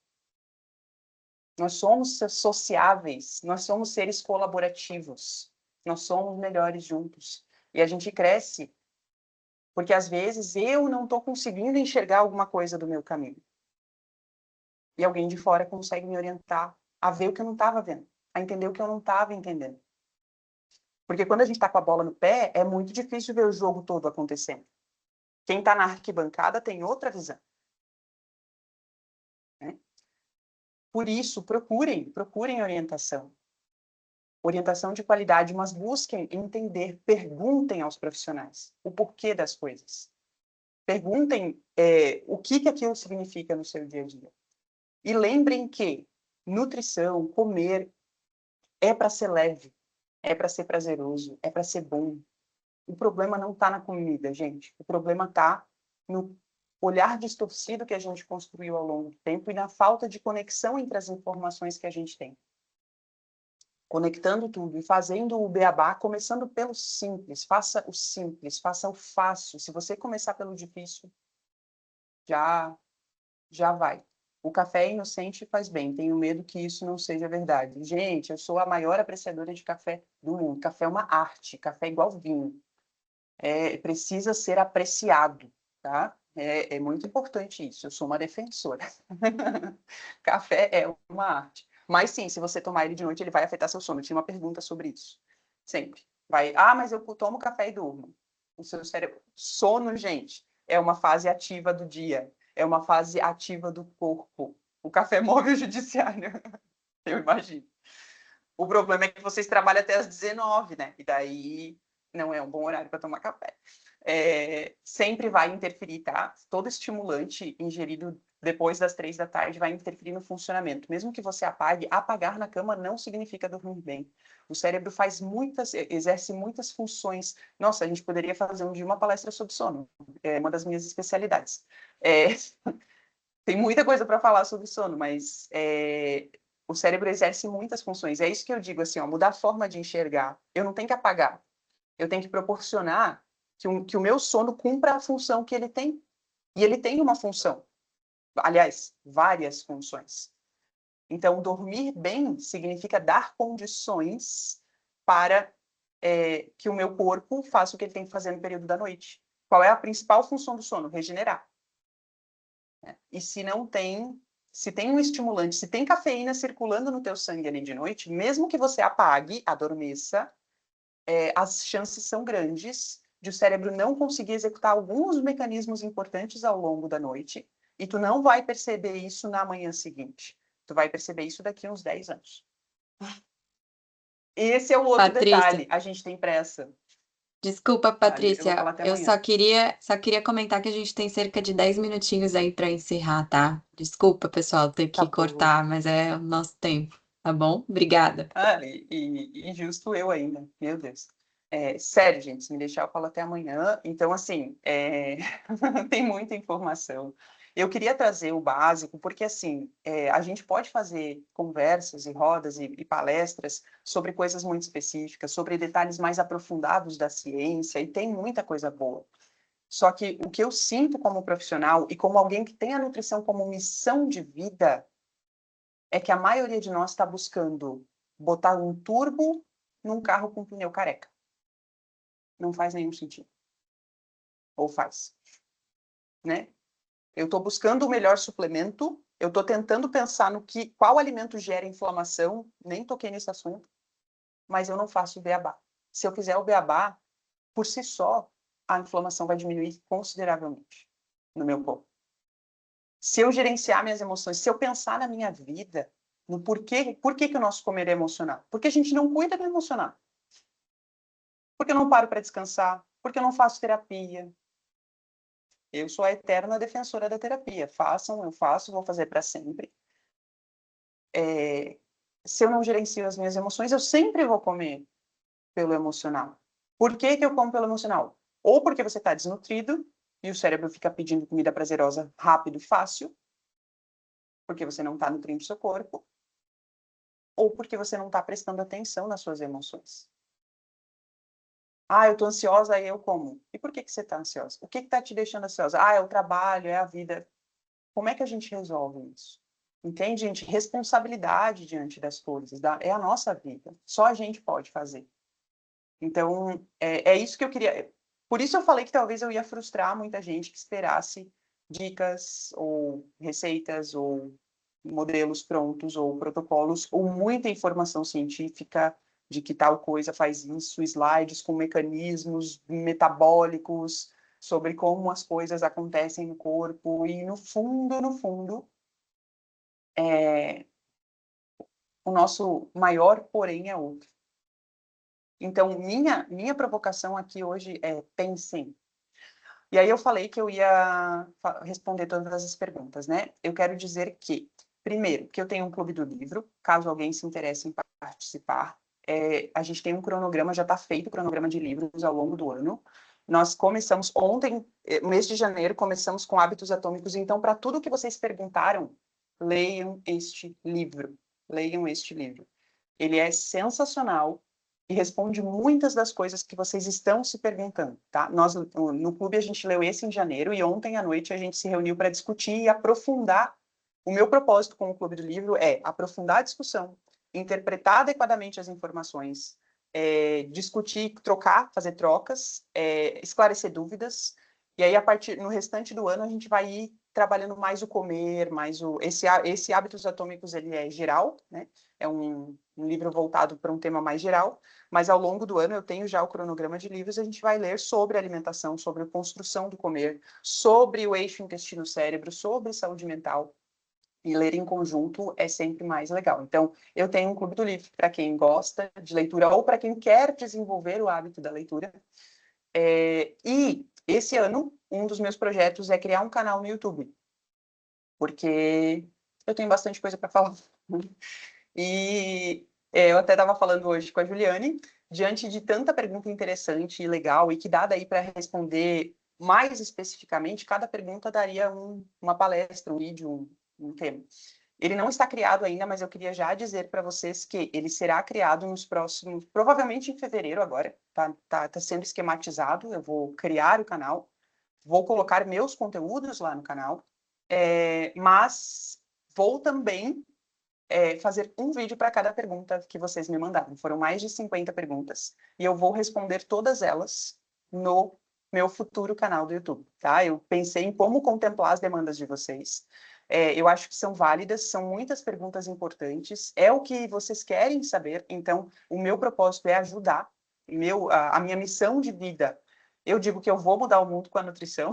Nós somos sociáveis, nós somos seres colaborativos, nós somos melhores juntos. E a gente cresce porque, às vezes, eu não estou conseguindo enxergar alguma coisa do meu caminho. E alguém de fora consegue me orientar a ver o que eu não estava vendo, a entender o que eu não estava entendendo. Porque quando a gente está com a bola no pé, é muito difícil ver o jogo todo acontecendo. Quem está na arquibancada tem outra visão. Né? Por isso, procurem orientação. Orientação de qualidade, mas busquem entender, perguntem aos profissionais o porquê das coisas. Perguntem o que aquilo significa no seu dia a dia. E lembrem que nutrição, comer, é para ser leve, é para ser prazeroso, é para ser bom. O problema não está na comida, gente. O problema está no olhar distorcido que a gente construiu ao longo do tempo e na falta de conexão entre as informações que a gente tem. Conectando tudo e fazendo o beabá, começando pelo simples. Faça o fácil. Se você começar pelo difícil, já vai. O café é inocente e faz bem. Tenho medo que isso não seja verdade. Gente, eu sou a maior apreciadora de café do mundo. Café é uma arte. Café é igual vinho. Precisa ser apreciado, tá? É muito importante isso. Eu sou uma defensora. Café é uma arte. Mas sim, se você tomar ele de noite, ele vai afetar seu sono. Eu tinha uma pergunta sobre isso. Sempre. Mas eu tomo café e durmo. O seu cérebro... Sono, gente, é uma fase ativa do dia. É uma fase ativa do corpo. O café move o judiciário. Eu imagino. O problema é que vocês trabalham até às 19, né? E daí não é um bom horário para tomar café. Sempre vai interferir, tá? Todo estimulante ingerido depois das 3 da tarde vai interferir no funcionamento. Mesmo que você apague, apagar na cama não significa dormir bem. O cérebro exerce muitas funções. Nossa, a gente poderia fazer um dia uma palestra sobre sono. É uma das minhas especialidades. Tem muita coisa para falar sobre sono, mas o cérebro exerce muitas funções. É isso que eu digo, assim, mudar a forma de enxergar. Eu não tenho que apagar. Eu tenho que proporcionar que o meu sono cumpra a função que ele tem. E ele tem uma função. Aliás, várias funções. Então, dormir bem significa dar condições para que o meu corpo faça o que ele tem que fazer no período da noite. Qual é a principal função do sono? Regenerar. E se não tem, se tem um estimulante, se tem cafeína circulando no teu sangue ali de noite, mesmo que você apague, adormeça, as chances são grandes de o cérebro não conseguir executar alguns mecanismos importantes ao longo da noite, e tu não vai perceber isso na manhã seguinte. Tu vai perceber isso daqui a uns 10 anos. Esse é o outro Patrícia, detalhe. A gente tem pressa. desculpa, Eu vou Patrícia, falar até eu amanhã. só queria comentar que a gente tem cerca de 10 minutinhos aí para encerrar, tá? Desculpa, pessoal, ter Tá que bom. cortar, mas é o nosso tempo, tá bom? Obrigada. E justo eu ainda, meu Deus. Sério, gente, se me deixar, eu falo até amanhã. Então, assim, tem muita informação. Eu queria trazer o básico, porque, assim, a gente pode fazer conversas e rodas e palestras sobre coisas muito específicas, sobre detalhes mais aprofundados da ciência, e tem muita coisa boa. Só que o que eu sinto como profissional e como alguém que tem a nutrição como missão de vida é que a maioria de nós está buscando botar um turbo num carro com pneu careca. Não faz nenhum sentido. Ou faz, né? Eu estou buscando o melhor suplemento, eu estou tentando pensar no qual alimento gera inflamação, nem toquei nesse assunto, mas eu não faço o beabá. Se eu fizer o beabá, por si só, a inflamação vai diminuir consideravelmente no meu corpo. Se eu gerenciar minhas emoções, se eu pensar na minha vida, no por que o nosso comer é emocional? Porque a gente não cuida do emocional. Porque eu não paro para descansar, porque eu não faço terapia. Eu sou a eterna defensora da terapia. Façam, eu faço, vou fazer para sempre. Se eu não gerencio as minhas emoções, eu sempre vou comer pelo emocional. Por que eu como pelo emocional? Ou porque você está desnutrido e o cérebro fica pedindo comida prazerosa rápido e fácil, porque você não está nutrindo seu corpo, ou porque você não está prestando atenção nas suas emoções. Ah, eu tô ansiosa, aí eu como. E por que você tá ansiosa? O que tá te deixando ansiosa? Ah, é o trabalho, é a vida. Como é que a gente resolve isso? Entende, gente? Responsabilidade diante das coisas. É a nossa vida. Só a gente pode fazer. Então, é isso que eu queria. Por isso eu falei que talvez eu ia frustrar muita gente que esperasse dicas ou receitas ou modelos prontos ou protocolos ou muita informação científica de que tal coisa faz isso, slides com mecanismos metabólicos sobre como as coisas acontecem no corpo e no fundo, o nosso maior porém é outro. Então, minha provocação aqui hoje é pensem. E aí eu falei que eu ia responder todas as perguntas, né? Eu quero dizer que, primeiro, que eu tenho um clube do livro, caso alguém se interesse em participar. A gente tem um cronograma, já está feito o cronograma de livros ao longo do ano. Nós começamos ontem, mês de janeiro, começamos com Hábitos Atômicos. Então, para tudo que vocês perguntaram, leiam este livro. Leiam este livro. Ele é sensacional e responde muitas das coisas que vocês estão se perguntando, tá? Nós, no clube, a gente leu esse em janeiro e ontem à noite a gente se reuniu para discutir e aprofundar. O meu propósito com o Clube do Livro é aprofundar a discussão, interpretar adequadamente as informações, discutir, trocar, fazer trocas, esclarecer dúvidas, e aí, no restante do ano, a gente vai ir trabalhando mais o comer, esse Hábitos Atômicos, ele é geral, né? É um livro voltado para um tema mais geral, mas ao longo do ano eu tenho já o cronograma de livros, a gente vai ler sobre alimentação, sobre a construção do comer, sobre o eixo intestino-cérebro, sobre saúde mental, e ler em conjunto é sempre mais legal. Então, eu tenho um clube do livro para quem gosta de leitura ou para quem quer desenvolver o hábito da leitura. E esse ano, um dos meus projetos é criar um canal no YouTube, porque eu tenho bastante coisa para falar. E eu até estava falando hoje com a Juliane, diante de tanta pergunta interessante e legal, e que dá daí para responder mais especificamente, cada pergunta daria uma palestra, um vídeo, um tema. Ele não está criado ainda, mas eu queria já dizer para vocês que ele será criado nos próximos, provavelmente em fevereiro agora, tá sendo esquematizado, eu vou criar o canal, vou colocar meus conteúdos lá no canal, mas vou também fazer um vídeo para cada pergunta que vocês me mandaram. Foram mais de 50 perguntas, e eu vou responder todas elas no meu futuro canal do YouTube, tá? Eu pensei em como contemplar as demandas de vocês. Eu acho que são válidas, são muitas perguntas importantes, é o que vocês querem saber, então o meu propósito é ajudar, a minha missão de vida, eu digo que eu vou mudar o mundo com a nutrição,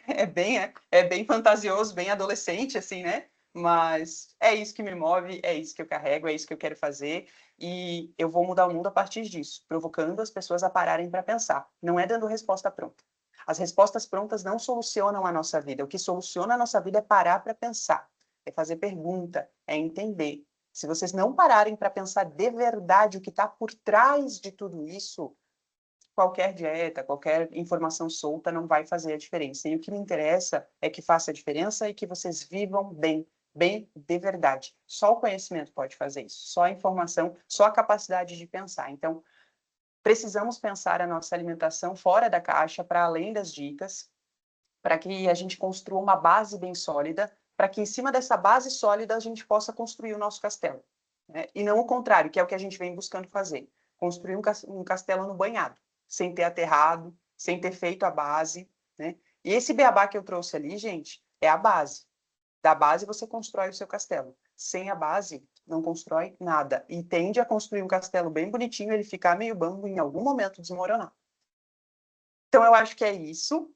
é bem fantasioso, bem adolescente, assim, né? Mas é isso que me move, é isso que eu carrego, é isso que eu quero fazer, e eu vou mudar o mundo a partir disso, provocando as pessoas a pararem para pensar, não é dando resposta pronta. As respostas prontas não solucionam a nossa vida, o que soluciona a nossa vida é parar para pensar, é fazer pergunta, é entender. Se vocês não pararem para pensar de verdade o que está por trás de tudo isso, qualquer dieta, qualquer informação solta não vai fazer a diferença. E o que me interessa é que faça a diferença e que vocês vivam bem, bem de verdade. Só o conhecimento pode fazer isso, só a informação, só a capacidade de pensar. Então, precisamos pensar a nossa alimentação fora da caixa, para além das dicas, para que a gente construa uma base bem sólida, para que em cima dessa base sólida a gente possa construir o nosso castelo. Né? E não o contrário, que é o que a gente vem buscando fazer. Construir um castelo no banhado, sem ter aterrado, sem ter feito a base. Né? E esse beabá que eu trouxe ali, gente, é a base. Da base você constrói o seu castelo. Sem a base, não constrói nada. E tende a construir um castelo bem bonitinho, ele ficar meio bambo e em algum momento desmoronar. Então eu acho que é isso.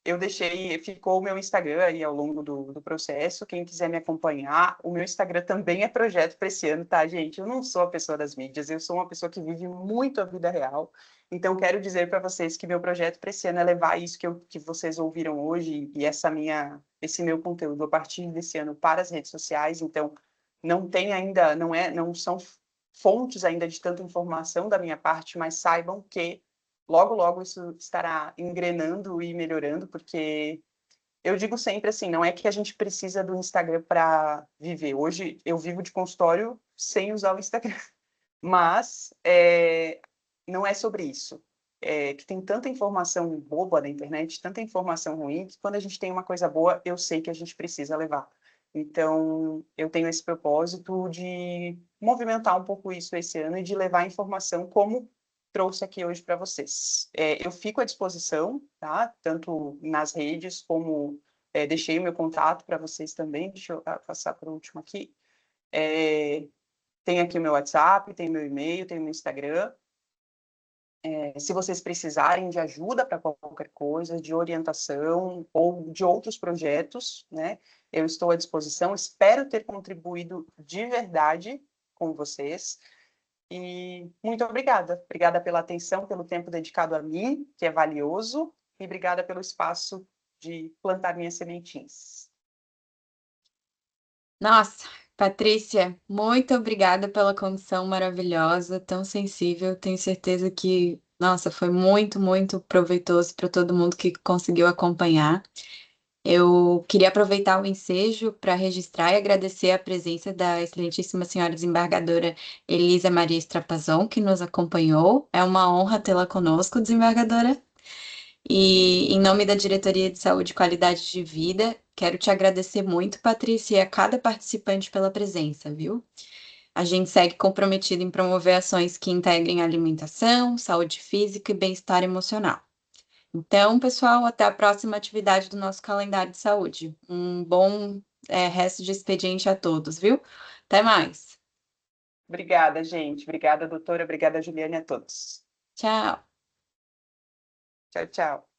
Eu deixei, ficou o meu Instagram aí ao longo do processo. Quem quiser me acompanhar, o meu Instagram também é projeto para esse ano, tá, gente? Eu não sou a pessoa das mídias, eu sou uma pessoa que vive muito a vida real. Então, quero dizer para vocês que meu projeto para esse ano é levar isso que vocês ouviram hoje e esse meu conteúdo a partir desse ano para as redes sociais. Então, não tem ainda, não são fontes ainda de tanta informação da minha parte, mas saibam que logo, logo isso estará engrenando e melhorando, porque eu digo sempre assim, não é que a gente precisa do Instagram para viver. Hoje eu vivo de consultório sem usar o Instagram, mas não é sobre isso. Que tem tanta informação boba na internet, tanta informação ruim, que quando a gente tem uma coisa boa, eu sei que a gente precisa levar. Então, eu tenho esse propósito de movimentar um pouco isso esse ano e de levar informação como trouxe aqui hoje para vocês. Eu fico à disposição, tá? Tanto nas redes como deixei o meu contato para vocês também. Deixa eu passar por último aqui. Tem aqui o meu WhatsApp, tem meu e-mail, tem o meu Instagram. Se vocês precisarem de ajuda para qualquer coisa, de orientação ou de outros projetos, né? Eu estou à disposição. Espero ter contribuído de verdade com vocês. E muito obrigada. Obrigada pela atenção, pelo tempo dedicado a mim, que é valioso, e obrigada pelo espaço de plantar minhas sementinhas. Nossa, Patrícia, muito obrigada pela condição maravilhosa, tão sensível. Tenho certeza que, nossa, foi muito, muito proveitoso para todo mundo que conseguiu acompanhar. Eu queria aproveitar o ensejo para registrar e agradecer a presença da excelentíssima senhora desembargadora Elisa Maria Strapazon, que nos acompanhou. É uma honra tê-la conosco, desembargadora. E em nome da Diretoria de Saúde e Qualidade de Vida, quero te agradecer muito, Patrícia, e a cada participante pela presença, viu? A gente segue comprometido em promover ações que integrem alimentação, saúde física e bem-estar emocional. Então, pessoal, até a próxima atividade do nosso calendário de saúde. Um bom, resto de expediente a todos, viu? Até mais. Obrigada, gente. Obrigada, doutora. Obrigada, Juliane, a todos. Tchau. Tchau, tchau.